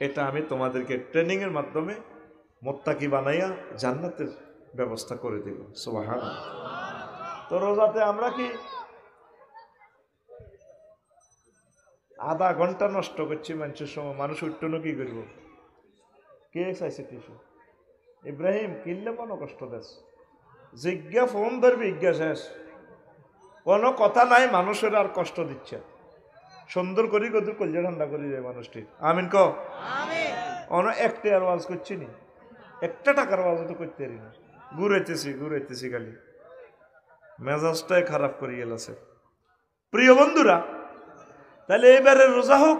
এটা আমি তোমাদেরকে ট্রেনিংয়ের মাধ্যমে মোত্তাকি বানাইয়া জান্নাতের ব্যবস্থা করে দেব। সুবহানাল্লাহ। তো রোজাতে আমরা কি আধা ঘন্টা নষ্ট করছি মানুষের সময়? মানুষ উঠ্টনো কি করব? কে চাইছে টিসু? ইব্রাহিম কিনলে মনে কষ্ট দেশ, জিজ্ঞা ফোন ধরবি ইজ্ঞা শেষ, কোনো কথা নাই। মানুষের আর কষ্ট দিচ্ছে, সুন্দর করি গদুর কলজা ঠান্ডা করি যায় মানুষটি। আমিন ক অন একটা আর ওয়াজ করছি নি, একটা টাকার ওয়াজ তো করতে পারি না। ঘুরাইতেছি খালি, মেজাজটাই খারাপ করে গেছে। প্রিয় বন্ধুরা, তাহলে এবারে রোজা হোক,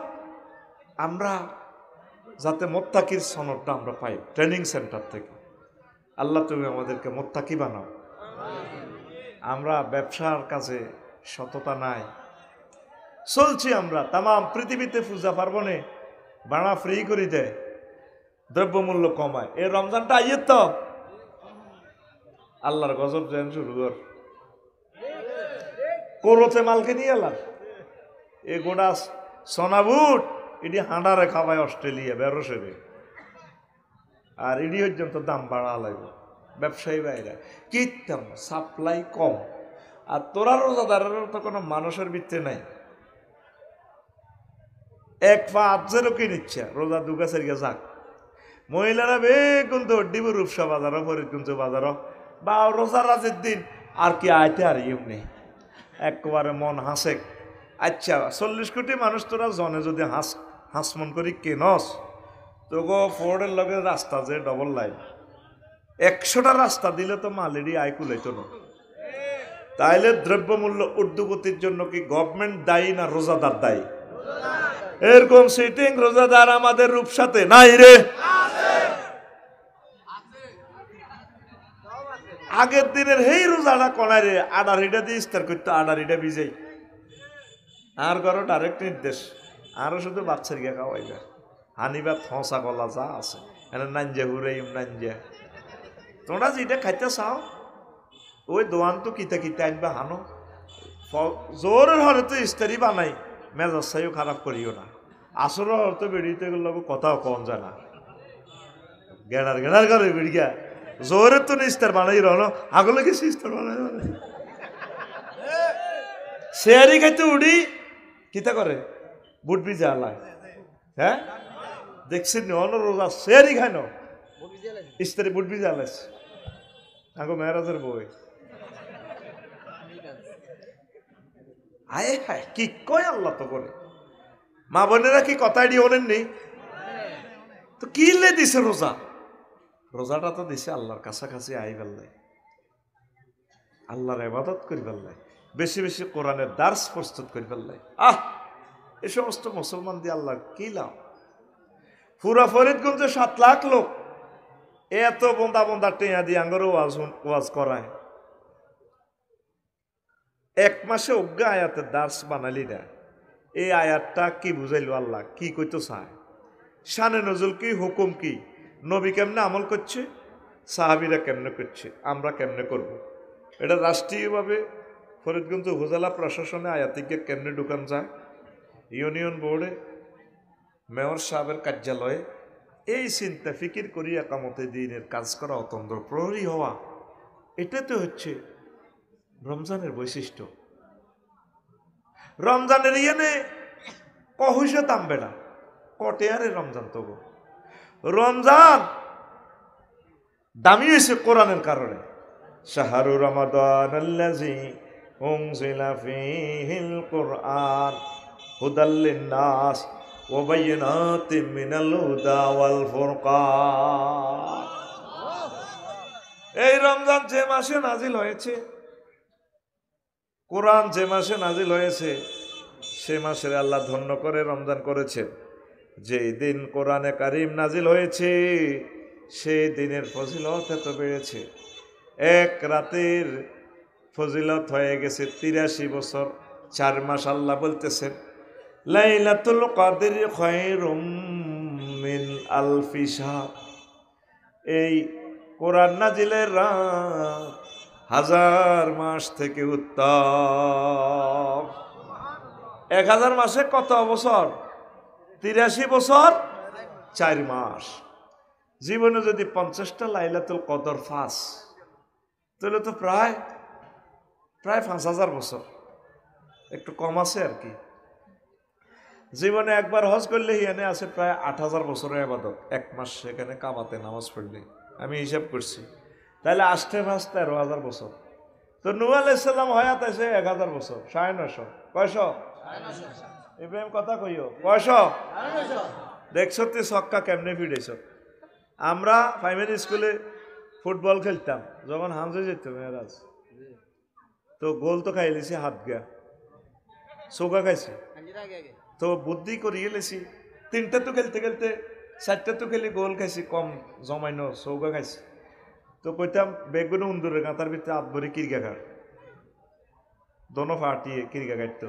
আমরা যাতে মোত্তাকির সনদটা আমরা পাই ট্রেনিং সেন্টার থেকে। আল্লাহ তুমি আমাদেরকে মোত্তাকি বানাও। আমরা ব্যবসার কাজে সততা নাই, চলছি আমরা তামাম পৃথিবীতে পূজা পার্বণে বানা ফ্রি করে দেয়, দ্রব্যমূল্য কমায়। এই রমজানটা আইয়ে তো আল্লাহর গজব যেন শুরু কর করতে মালকে নিয়ে এলার এ গোটা সোনাবুট এটি হাঁডারে খাওয়ায় অস্ট্রেলিয়া বেরোসেরে, আর এটি পর্যন্ত দাম বাড়া লাগবে। ব্যবসায়ী বাইরে কিতাম সাপ্লাই কম, আর তোরা রোজাদারের তো কোনো মানুষের ভিত্তি নাই। এক পা আজেরও কি নিচ্ছে রোজা দুগা সেরিয়া যাক। মহিলারা বেগুন তো ডিবু রূপসা বাজারও ফরিদগঞ্জ বাজারও বা রোজা রাজের দিন আর কি আইতে আর এমনি একবারে মন হাসে। আচ্ছা 40 কোটি মানুষ তোরা জনে যদি হাসমন করি কেনস তোগো ফোর্ডের লগে রাস্তা যে ডবল লাইন 100টা রাস্তা দিলে তো মালেরই আয় কুলাইতো না। তাইলে দ্রব্যমূল্য ঊর্ধ্বগতির জন্য কি গভর্নমেন্ট দায়ী না রোজাদার দায়ী? এরকম সিটিং রোজাদার আমাদের রূপসাতে নাই রে। আগের দিনের হেই রোজাটা কনায় রে, আডারিটা দিয়ে ইস্তার করতো, আডারিটা ভিজাই আর ঘর ডাইরেক্ট নির্দেশ, আরো শুধু বাচ্চার গিয়ে খাওয়াইবে হানিবা থসা গলা যা আছে এনে নাঞ্জা হুরে নাঞ্জা। তোমরা যেটা খাইতে চাও ওই দোয়ান তো কিতা আনবা হানো, জোরের হরে তো ইস্তারি বানাই, মেজাজ চাইও খারাপ করিও না। আসরের হরে তো বেরিয়ে গেল কথাও কম যায় না, গেড়ার করে বেরিয়া জোরের তো ইস্তার বানাই রহনো আগলে গেছি ইস্তার বানাই শেয়ারি খাইতে উড়ি কিতা করে বুট ভিজা আলায়। হ্যাঁ দেখছি অন্য রোজা শেয়ারি খাই না ইস্তারি বুট ভিজা আলাইছে আগো মেয়েরাজের বই। আয় হায় কি কয় আল্লাহ তো করে। মা বোনেরা কি কথা এটি ওনেননি তো কিলে দিছে রোজা? রোজাটা তো দিছে আল্লাহর কাছাকাছি আই ফেললাই, আল্লাহর ইবাদত করি ফেললাই, বেশি বেশি কোরআনের দার্স প্রস্তুত করে ফেললাই। এ সমস্ত মুসলমান দিয়ে আল্লাহ কি লাভ? পুরা ফরিদগঞ্জে 7 লাখ লোক এত বন্দা টেয়া দিয়ে আঙ্গরও ওয়াজ করায়। এক মাসে অজ্ঞা আয়াতের দার্স বানালি না। এই আয়াতটা কি বুঝাইলো আল্লাহ, কি কইতো চায়, শানে নজুল কি, হুকুম কি, নবী কেমনে আমল করছে, সাহাবিরা কেমনে করছে, আমরা কেমনে করব। এটা রাষ্ট্রীয়ভাবে ফরিদগঞ্জ উপজেলা প্রশাসনে আয়াতিকে কেমনে ঢুকান যায়, ইউনিয়ন বোর্ডে মেয়র সাহেবের কার্যালয়ে এই চিন্তা ফিকির করি একামতে দিনের কাজ করা, অতন্ত্র প্রহরী হওয়া, এটা তো হচ্ছে রমজানের বৈশিষ্ট্য। রমজানের ইয়েনে কহুসে তামবে না, কটে আরে রমজান তবু রমজান দামি হয়েছে কোরআনের কারণে। শাহরু রমাদান আল্লাযী উনজিলা ফীহিল কুরআন হুদাল লিন-নাস ওয়া বায়িনাতিম মিনাল হুদা ওয়াল ফুরকান। এই রমজান যে মাসে নাজিল হয়েছে, কোরআন যে মাসে নাজিল হয়েছে, সে মাসের আল্লাহ ধন্য করে রমজান করেছেন। যেই দিন কোরআনে কারিম নাজিল হয়েছে সেই দিনের ফজিলত এত বেড়েছে, এক রাতের ফজিলত হয়ে গেছে 83 বছর 4 মাস। আল্লাহ বলতেছেন লাইলাতুল কদর খায়রুম মিন আলফি শাহর, এই কোরআন নাজিলের রাত 1000 মাস থেকে উত্তম। 1000 মাসে কত বছর? 83 বছর 4 মাস। জীবনে যদি 50টা লাইলাতুল কদর ফাঁস, তাহলে তো প্রায় 5000 বছর, একটু কম আছে আর কি। জীবনে একবার হজ করলে এখানে আছে প্রায় 8000 বছরের ইবাদত, 1 মাস সেখানে কাবাতে নামাজ পড়লে। আমি হিসাব করছি, তাহলে 8 মাস 13,000 বছর। তো নূহ আলাইহিস সালাম হায়াত আছে 1000 বছর, 950। কয়শো? ইব্রাহিম কথা কইও, কয়শো? দেখছো তুই ছক্কা কেমনে ফিরেছ। আমরা প্রাইমারি স্কুলে ফুটবল খেলতাম, যখন হামজে যেত মেয়েরাজ, তো গোল তো খাই লেছি হাত গা, চৌকা খাইছি, তো বুদ্ধি করিয়ে লেছি 3টা তো খেলতে খেলতে 4টা তো খেলি গোল খাইছি, কম জমাইনো চৌকা খাইছি। তো কইতাম বেগুন উন্দুরের গাঁতার ভিতরে হাত ভরে কিরগা ঘাট, দোনো ফাটিয়ে কিরগা কাটতো।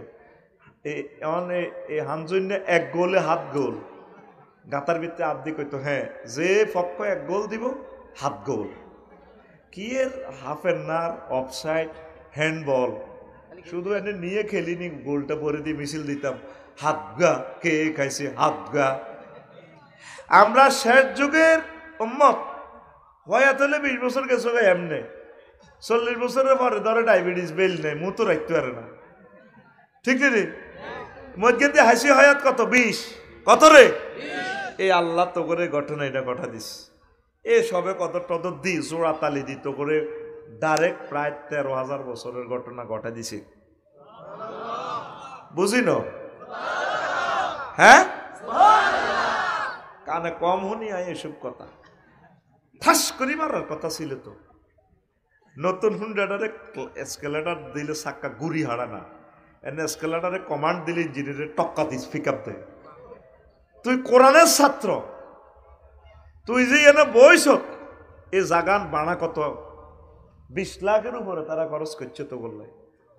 এই হানজন্য 1 গোলে হাত গোল, গাঁতার ভিতরে হাত দিয়ে কইতো হ্যাঁ যে পক্ষ 1 গোল দিব হাত গোল। কি এর হাফের নার, অফসাইড, হ্যান্ডবল, শুধু এনে নিয়ে খেলিনি, গোলটা ভরে দিয়ে মিছিল দিতাম হাত গা, কে খাইছে হাত গা। আমরা শেষ যুগের উম্মত, হয়াত হলে 20 বছর গেছো গা, এমনে 40 বছরের পরে ধরে ডায়াবেটিস বেল নেই, মুতো রাখতে পারে না, ঠিক রে? মধ্যে দিয়ে হাসি হয়াত কত? 20। কত রে? এই আল্লাহ তো করে ঘটনা এটা ঘটা দিস, এ সবে কত টদর দি জোড়া তালি দিত করে ডাইরেক্ট প্রায় 13,000 বছরের ঘটনা ঘটা দিছে। বুঝি ন? হ্যাঁ, কানে কম শুনি আয় এসব কথা, ঠাস করি মারার কথা ছিল তো। নতুন হুন্ডারে এসকেলেটার দিলে চাক্কা গুড়ি হারা না, এনে এসকেলেটারে কমান্ড দিলে ইঞ্জিনিয়ারের টক্কা দিস, পিক আপ দেয়। তুই কোরআনের ছাত্র, তুই যে এনে বইস, এই জাগান বানা কত 20 লাখের উপরে তারা খরচ করছে তো বললে।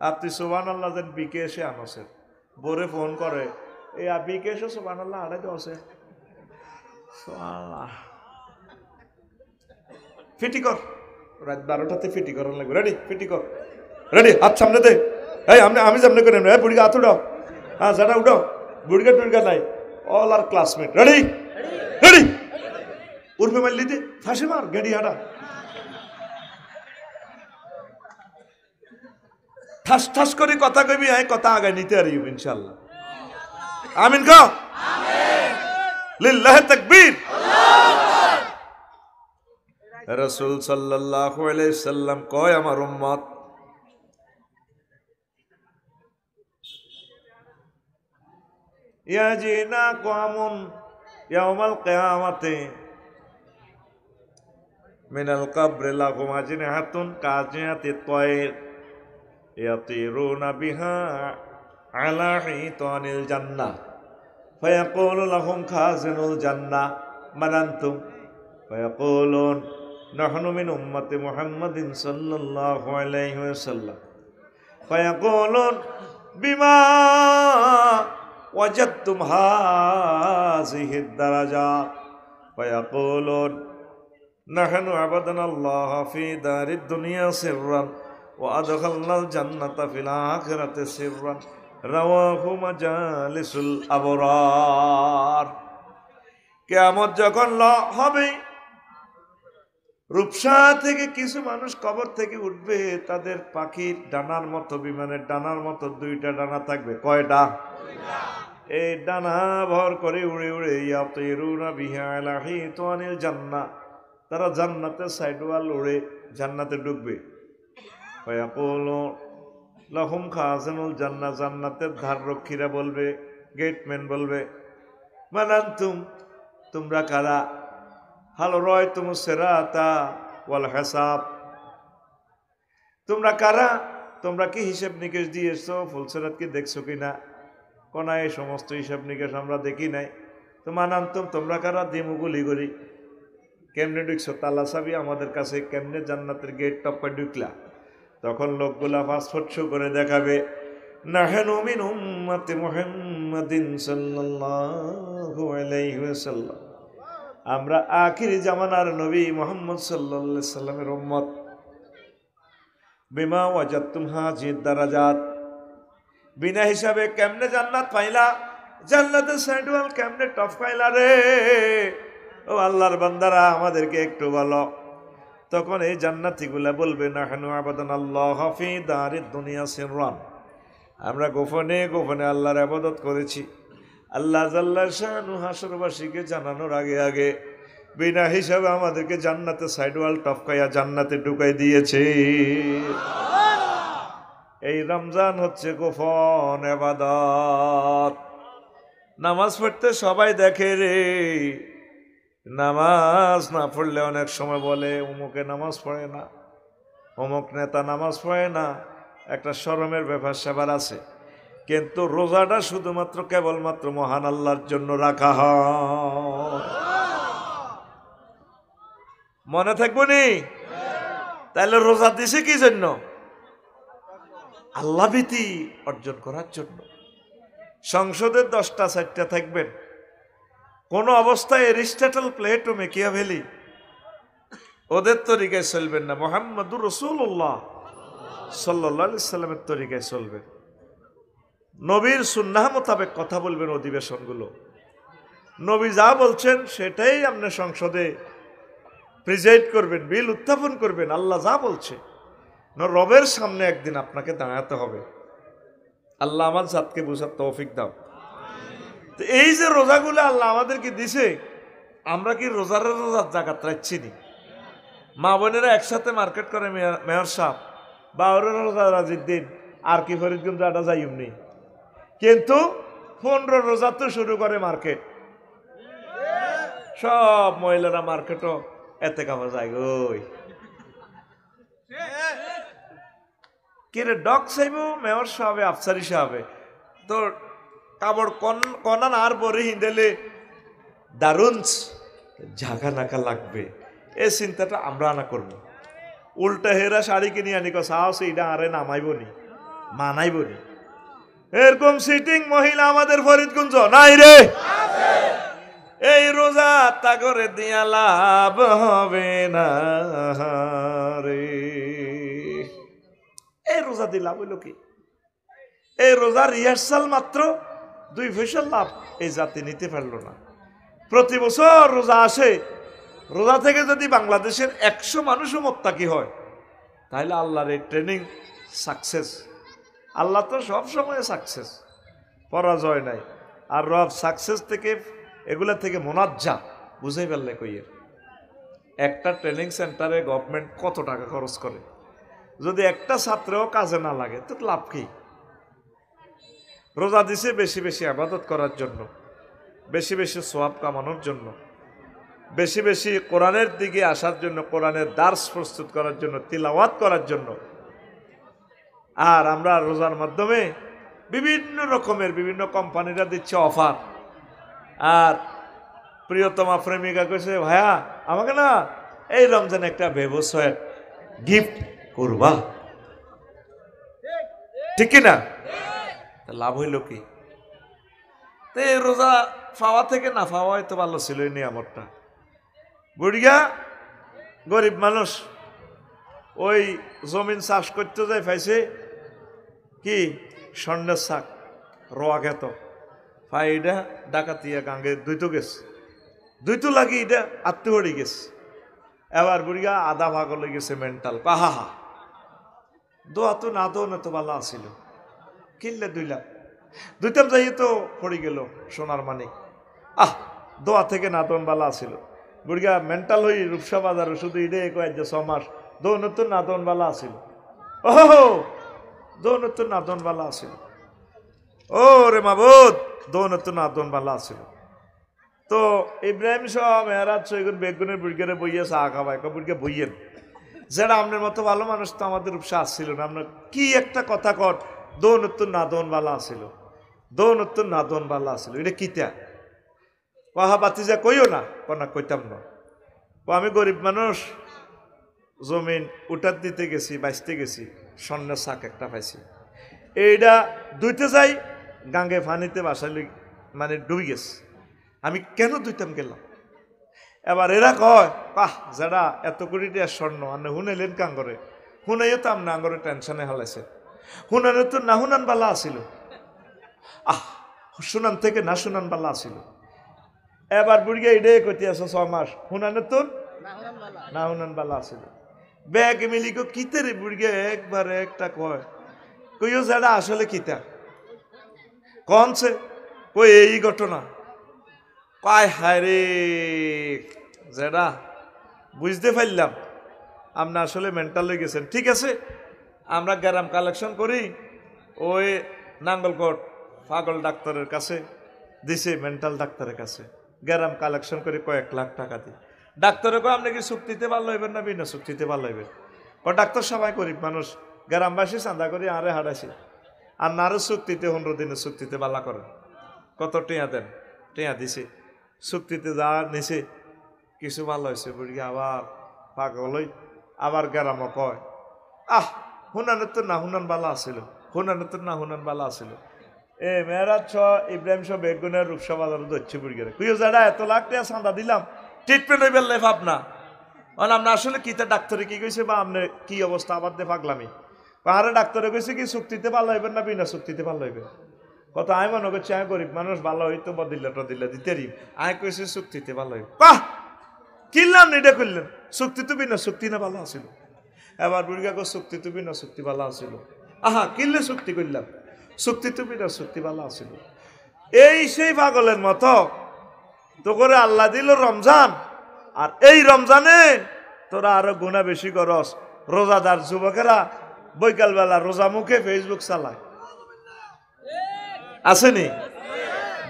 আর তুই সুবহানাল্লাহ যেন বিকে এসে আনসের বোরে ফোন করে, এই বিকে এসে সুবহানাল্লাহ আড়াই দশে ফিটি কর, রাত 12টাতে ফিটি করার লাগবে। রেডি? ফিটি কর, রেডি, হাত সামনে দে। এই আমি সামনে করে নেব, বুড়িগা হাত উঠাও, হ্যাঁ যাটা উঠাও, বুড়িগা টুড়িগা নাই, অল আর ক্লাসমেট। রেডি? রেডি? উর্ফে মারলি দে, ফাঁসি মার, গেড়ি হাঁটা, ঠাস ঠাস করে কথা কবি, হ্যাঁ কথা আগায় নিতে পারি ইনশাল্লাহ। আমিন কও, লিল্লাহি তাকবীর। রাসূল সাল্লাল্লাহু আলাইহি সাল্লাম কয়, আমার উম্মত ইয়াজিনা কওমুন ইয়াউমাল কিয়ামাতি মিনাল কবরি লাহুম আজনিহাতুন কাজিয়াতি তায়র ইয়াতিরুনা বিহা আলা হিতানিল জান্নাহ ফায়াকুলু লাহুম খাজিনুল জান্নাহ মান আনতুম ফায়াকুলুন নাহনু মিন উম্মতি মুহাম্মাদিন সাল্লাল্লাহু আলাইহি ওয়াসাল্লাম। ফায়াকুলুন বিমা ওয়াজাদতুম হাযিহি দারাজাত ফায়াকুলুন নাহনু আবাদনাল্লাহ ফি দারিদ দুনিয়া সিররান ওয়া আদখালনাল জান্নাতা ফিল আখিরাতি সিররান রাওয়াহু মাজালিসুল আবরার। কিয়ামত যখন হবে, রূপসা থেকে কিছু মানুষ কবর থেকে উঠবে, তাদের পাখির ডানার মতো, বিমানের ডানার মতো দুইটা ডানা থাকবে। কয়টা? এই ডানা ভর করে উড়ে উড়ে ইয়াতিরুনা বিহা আলা হিতানিল জান্নাহ, তারা জান্নাতের সাইড ওয়াল উড়ে জান্নাতে ঢুকবে। ফায়াকুলু লাহুম খাজানুল জান্নাহ, জান্নাতের ধার রক্ষীরা বলবে, গেটম্যান বলবে, মান আনতুম, তোমরা কারা? হাল রায়তুমুস সিরাতা ওয়াল হিসাব, তোমরা কারা? তোমরা কি হিসাব নিকেশ দিয়েছো? ফুলসিরাত কি দেখছো কিনা? কোন এই সমস্ত হিসাব নিকেশ আমরা দেখি নাই। তো মান আনতুম, তোমরা কারা? দিমুগুলি গলি কেমনে ঢুকছো? তালা চাবি আমাদের কাছে, কেমনে জান্নাতের গেট টপকে ঢুকলা? তখন লোকগুলা পাসপোর্ট শো করে দেখাবে, নাহনু মিন উম্মতি মুহাম্মাদিন সাল্লাল্লাহু আলাইহি ওয়াসাল্লাম, আমরা আখিরি জামানার নবী মুহাম্মদ সাল্লাল্লাহু আলাইহি সাল্লামের উম্মত। বিমা ওয়াজাদতুম হাযিহি দারাজাত, বিনা হিসাবে কেমনে জান্নাত পাইলা? জান্নাতের সাইডওয়াল কেমনে টপ পাইলা রে? ও আল্লাহর বান্দারা, আমাদেরকে একটু বলো। তখন এই জান্নাতীগুলা বলবে, নাহনু আবাদনাল্লাহ ফি দারিদ দুনিয়া সিররান, আমরা গোপনে গোপনে আল্লাহর ইবাদত করেছি। আল্লাহ জাল্লা শানু হাসরবাসীকে জানানোর আগে আগে বিনা হিসাবে আমাদেরকে জান্নাতে সাইডওয়াল টপকাইয়া জান্নাতে ঢুকাই দিয়েছে। এই রমজান হচ্ছে গোপন ইবাদত। নামাজ পড়তে সবাই দেখে রে, নামাজ না পড়লে অনেক সময় বলে অমুকে নামাজ পড়ে না, অমুক নেতা নামাজ পড়ে না, একটা শরমের ব্যাপার স্যাপার আছে। কিন্তু রোজাটা শুধুমাত্র কেবলমাত্র মহান আল্লাহর জন্য রাখা হয়। মনে থাকবো নি? তাহলে রোজা দিছে কি জন্য? আল্লাহ ভীতি অর্জন করার জন্য। সংসদে 10টা 4টা থাকবেন, কোন অবস্থায় এরিস্টটল, প্লেটো, মেকিয়াভেলি ওদের তরিকায় চলবেন না, মুহাম্মদুর রাসূলুল্লাহ সাল্লাল্লাহু আলাইহি সাল্লামের তরিকায় চলবেন। নবীর সুন্নাহ মোতাবেক কথা বলবেন অধিবেশনগুলো। নবী যা বলছেন সেটাই আপনি সংসদে প্রেজেন্ট করবেন, বিল উত্থাপন করবেন। আল্লাহ যা বলছে, রবের সামনে একদিন আপনাকে দাঁড়াতে হবে। আল্লাহ আমার জাতকে বুঝার তৌফিক দাও। তো এই যে রোজাগুলো আল্লাহ আমাদেরকে দিছে, আমরা কি রোজার জাকাত রাখছি নি? মা বোনেরা একসাথে মার্কেট করে, মেয়র সাহেব বা রোজা রাজির দিন আর কি ফরিদগঞ্জ আটা যাইমনি, কিন্তু 15 রোজা তো শুরু করে মার্কেট। সব মহিলারা মার্কেটও এতে কামা যায় গই কিরে ডক চাইব মেয়র সাহেবে, আফসারি সাহেবে তো কাবড় কনান আর বরে হিন্দেলে দারুণ জাগা নাকা লাগবে। এই চিন্তাটা আমরা আনা করবো। উল্টা হেরা শাড়ি কিনে আনি সাহস এইটা আরে নামাইবনি, মানাইবনি। এরকম সিটিং মহিলা আমাদের ফরিদগঞ্জ নাই রে। এই রোজা তা করে দিয়া লাভ হবে না রে। এই রোজা দিয়ে লাভ হইল কি? এই রোজার রিহার্সাল মাত্র 2 পয়সা লাভ এই জাতি নিতে পারলো না। প্রতি বছর রোজা আসে, রোজা থেকে যদি বাংলাদেশের 100 মানুষও মোত্তাকি হয়, তাহলে আল্লাহর এই ট্রেনিং সাকসেস। আল্লাহ তো সব সময় সাকসেস, পরাজয় নাই। আর রব সাকসেস থেকে এগুলা থেকে মোনাজ্জা বুঝাই পারলে কইয়ের। একটা ট্রেনিং সেন্টারে গভর্নমেন্ট কত টাকা খরচ করে, যদি একটা ছাত্রও কাজে না লাগে তো লাভ কি? রোজা দিছে বেশি বেশি ইবাদত করার জন্য, বেশি বেশি সওয়াব কামানোর জন্য, বেশি বেশি কোরআনের দিকে আসার জন্য, কোরআনের দার্স প্রস্তুত করার জন্য, তিলাওয়াত করার জন্য। আর আমরা রোজার মাধ্যমে বিভিন্ন রকমের বিভিন্ন কোম্পানিরা দিচ্ছে অফার। আর প্রিয়তমা প্রেমিকা কইছে, ভাইয়া আমাকে না এই রমজানে একটা ব্যবসায় গিফট করবা। ঠিক কিনা? লাভ হইল কি? তো এই রোজা পাওয়া থেকে না পাওয়া হয়তো ভালো ছিল এই নিয়ামতটা। বুড়িয়া গরিব মানুষ ওই জমিন চাষ করতে যাই পাইছে কি স্বর্ণের শাক রোয়া খেত ফাইডা ডাকাতিয়া গাঙ্গে দুইতো গেছে, দুইতো লাগি এটা আত্মহরি গেছে। এবার বুড়িয়া আধা ভাগ হলে গেছে মেন্টাল, কাহা হা দোয়া তো না দো না তো ভালো আসিল, কিনলে 2 লাখ দুইটাম যাই তো পড়ে গেল সোনার মানিক। দোয়া থেকে না দোন বালা আসিল। বুড়িয়া মেন্টাল হই রূপসা বাজার শুধু ইডে কয়েক যে 6 মাস দোন তো না দোন বালা আসিল। ওহো দোন তো না দোন বালা আসিল। ও রে মাবুদ দোন তো না দোন বালা আসিল। তো ইব্রাহিম শাহ মেহরাজ সৈগুন বেগুনের বুড়িয়ারে বইয়ে চা খাওয়ায় বুড়িয়া বইয়েন যারা আপনার মতো ভালো মানুষ তো আমাদের রূপসা আসছিল না। আপনার কি একটা কথা কর দোন উত্তর না দোন বালা আসিল, দোন উত্তর না দোন বালা আসিল, এটা কিতা কাহা বাতিজা কইও না কনা কইতাম না। আমি গরিব মানুষ জমিন উঠার দিতে গেছি, বাইসতে গেছি, স্বর্ণের শাক একটা পাইছি, এইটা দুইতে যাই গাঙ্গে ফানিতে বাসাইলে মানে ডুবে গেছে। আমি কেন দুইতাম গেলাম? এবার এরা কয় যারা এত কোটি টাকা স্বর্ণ আনে হুনাইলেন কাঙ্গরে, হুনাইও তো আমনা আঙ্গরে টেনশনে হালাইছে, হুনানো তো না হুনান বালা আসিল, শুনান থেকে না শুনান বালা আসিল। এবার বুড়িয়া এটাই কইতে আছে 6 মাস হুনানো তো না হুনান বালা আসিল। ব্যাগ মিলিক কিতে রে বুড়িয়া একবার একটা কয় কইও যারা আসলে কিতা কনছে কই এই ঘটনা কয় হায় রে যেটা বুঝতে পারলাম আপনি আসলে মেন্টাল হয়ে গেছেন। ঠিক আছে আমরা গ্রাম কালেকশন করি, ওই নাঙ্গলকোট পাগল ডাক্তারের কাছে দিছে, মেন্টাল ডাক্তারের কাছে গ্রাম কালেকশন করে কয়েক লাখ টাকা দিই। ডাক্তারে কয় আপনি কি চুক্তিতে ভালো হইবেন না বিনা চুক্তিতে ভালো হইবেন? ডাক্তার সবাই গরিব মানুষ, গ্রামবাসী চাঁদা করে আরে হারাইছে আর নারো চুক্তিতে 15 দিনের চুক্তিতে বালা করেন, কত টেয়া দেন? টেয়া দিছে, চুক্তিতে যা নিছে কিছু ভালো হয়েছে বুড়ি আবার পাগল আবার গ্রাম কয় হুনানের তো না হুনান বালা আসিল, হুনানের তো না হুনান বালা আসিল। মেহরাজ ইব্রাহিম সহ বেগুনের রূপসা বাজার ধরছে বুড়ি গেলে কুইও যারা এত লাখ টাকা চাঁদা দিলাম ট্রিটমেন্ট হয়ে বেললে ভাবনা আপনি আসলে কিতা ডাক্তারে কি কইছে বা আপনার কি অবস্থা আবার দে পাগলামি আরে ডাক্তারে কইছে কি চুক্তিতে ভালো হইবেন না বিনা চুক্তিতে ভালো হইবেন? কত আমি মনে করছি আমি গরিব মানুষ ভালো হইতো বদিল্লা টদিল্লা দিতে রি আমি কইছি চুক্তিতে ভালো হইব। কিনলাম এটা করলেন চুক্তি তো বিনা চুক্তি না ভালো আসিল। এবার বুড়িয়া কো চুক্তি তো বিনা চুক্তি ভালো আসিল, কিনলে চুক্তি করলাম চুক্তি তো বিনা চুক্তি ভালো আসিল। এই সেই পাগলের মতো তো করে আল্লাহ দিল রমজান, আর এই রমজানে তোরা আরো গুণা বেশি করস। রোজাদার যুবকেরা বৈকালবেলা রোজা মুখে ফেসবুক চালায়, আসেনি?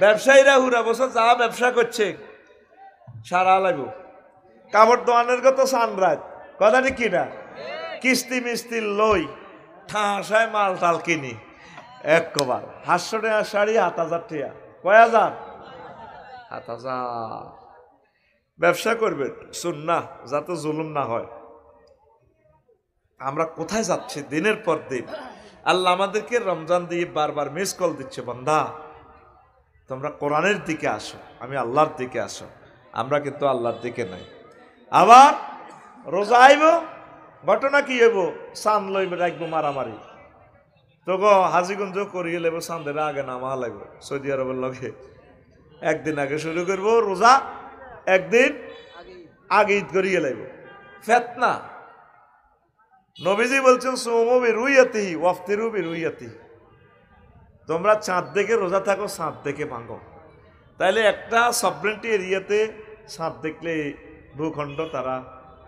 ব্যবসায়ীরা হুরা বছর যা ব্যবসা করছে সারা লাগব কাপড় দোয়ানের কত সানরাত কথা ঠিক কিনা, কিস্তি মিস্তি লই ঠাঁসায় মাল টাল কিনি একবার 500 টাকা শাড়ি 7000 টাকা, কয় হাজার? 7000। ব্যবসা করবেন সুন্নাহ যাতে জুলুম না হয়। আমরা কোথায় যাচ্ছি দিনের পর দিন? আল্লাহ আমাদেরকে রমজান দিয়ে বারবার মিস কল দিচ্ছে, বান্দা তোমরা কোরআনের দিকে আসো, আমি আল্লাহর দিকে আসো। আমরা কিন্তু আল্লাহর দিকে নাই। আবার রোজা আইব, ঘটনা কি হইব? চাঁদ লইব রাখবো মারামারি, তো হাজিগঞ্জ করিয়ে লেব চাঁদের আগে নামা লাগবে সৌদি আরবের লগে। একদিন আগে শুরু করবো রোজা, একদিন আগে ঈদ করিয়ে লাগব। ফেতনা নবীজি বলছেন সুমু বিরুইয়াতিহি ওয়াফতিরু বিরুইয়াতিহি, তোমরা চাঁদ দেখে রোজা থাকো, চাঁদ দেখে ভাঙো। তাইলে একটা সবরেন্টি এরিয়াতে চাঁদ দেখলে ভূখণ্ড তারা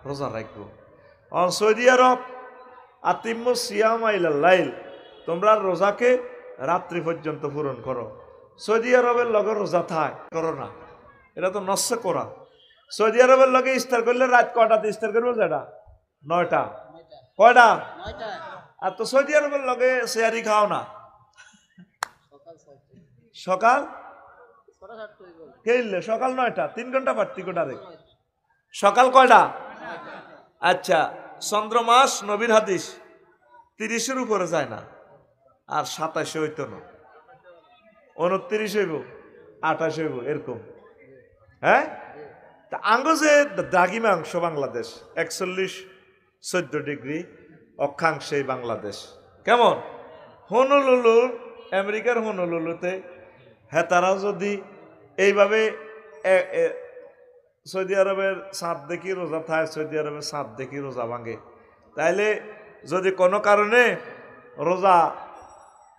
রোজা রাখবো। সৌদি আরব আতিম্মু সিয়ামা ইলাল লাইল, তোমরা রোজাকে রাত্রি পর্যন্ত পূরণ করো। সৌদি আরবের লগে রোজা থাক করো না, এটা তো নষ্ট করা। সৌদি আরবের লগে ইফতার করলে রাত কয়টাতে ইফতার করবো? যেটা 9টা, কয়টা? আর তো সৌদি আরবের লগে শেয়ারি খাও না, সকাল খেললে সকাল 9টা, 3 ঘন্টা পার্থি কোটারে সকাল কয়টা? আচ্ছা চন্দ্রমাস নবীর হাদিস 30-এর উপরে যায় না, আর 27 হইতো না, 29 হইব, 28 হইব, এরকম। হ্যাঁ, তা আঙ্গ যে দ্রাঘিমাংশ বাংলাদেশ 41-14 ডিগ্রি অক্ষাংশে বাংলাদেশ কেমন। হনুলুলু, আমেরিকার হনুলুলুতে হেতারা যদি এইভাবে সৌদি আরবের চাঁদ দেখি রোজা থাকে, সৌদি আরবের চাঁদ দেখি রোজা ভাঙে, তাইলে যদি কোনো কারণে রোজা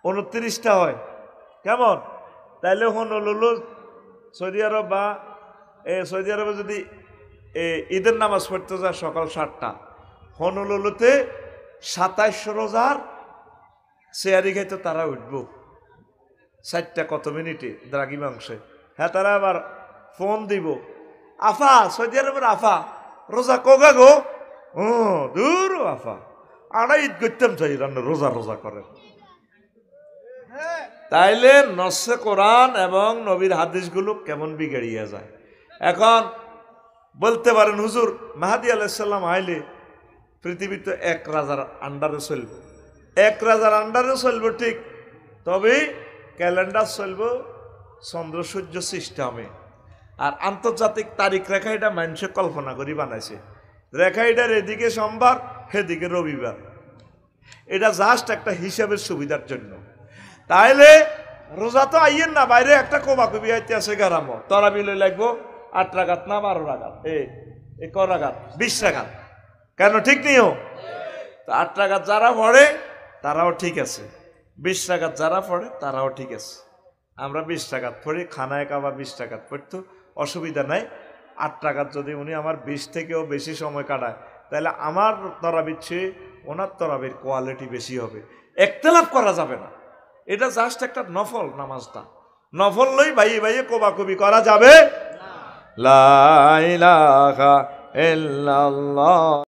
29টা হয় কেমন, তাইলে হনুলুলু সৌদি আরব বা সৌদি আরবে যদি ঈদের নামাজ পড়তে যায় সকাল 7টা, হনুলুলুতে 27 রোজার শেয়ারি খাইতে তারা উঠব 4টা কত মিনিটে দ্রাঘিমাংশে। হ্যাঁ, তারা আবার ফোন দিব, আফা সৌদি আরবের আফা রোজা কগা গো, ও দূর আফা আড়া ঈদ করতাম চাই রান্না রোজা রোজা করেন। তাইলে নসে কোরআন এবং নবীর হাদিসগুলো কেমন বিগড়িয়ে যায়। এখন বলতে পারেন হুজুর মাহাদি আলাইহিসসালাম আইলে পৃথিবীতে 1 রাজার আন্ডারে চলবে, 1 রাজার আন্ডারে চলবে ঠিক, তবে ক্যালেন্ডার চলবে চন্দ্র সূর্য সিস্টেমে। আর আন্তর্জাতিক তারিখ রেখা এটা মানুষে কল্পনা করি বানাইছে, রেখা এটার এদিকে সোমবার সেদিকে রবিবার, এটা জাস্ট একটা হিসাবের সুবিধার জন্য। তাইলে রোজা তো আইয়েন না, বাইরে একটা কোবাকুবি আইতে আছে গারামো, তরাবি লই লাগবো 8 রাকাত না 12 রাকাত, ক রাকাত 20 রাকাত, কেন ঠিক নিও। তো 8 রাকাত যারা পড়ে তারাও ঠিক আছে, 20 রাকাত যারা পড়ে তারাও ঠিক আছে। আমরা 20 রাকাত পড়ি, খানায় কাবা 20 রাকাত পড়তো, অসুবিধা নাই। 8 রাকাত যদি উনি আমার 20 থেকেও বেশি সময় কাটায়, তাহলে আমার তরাবির চেয়ে ওনার তরাবির কোয়ালিটি বেশি হবে, একতেলাপ করা যাবে না। এটা জাস্ট একটা নফল নামাজটা, নফল লই ভাইয়ে ভাইয়ে কোবাকুবি করা যাবে। লা ইলাহা ইল্লাল্লাহ।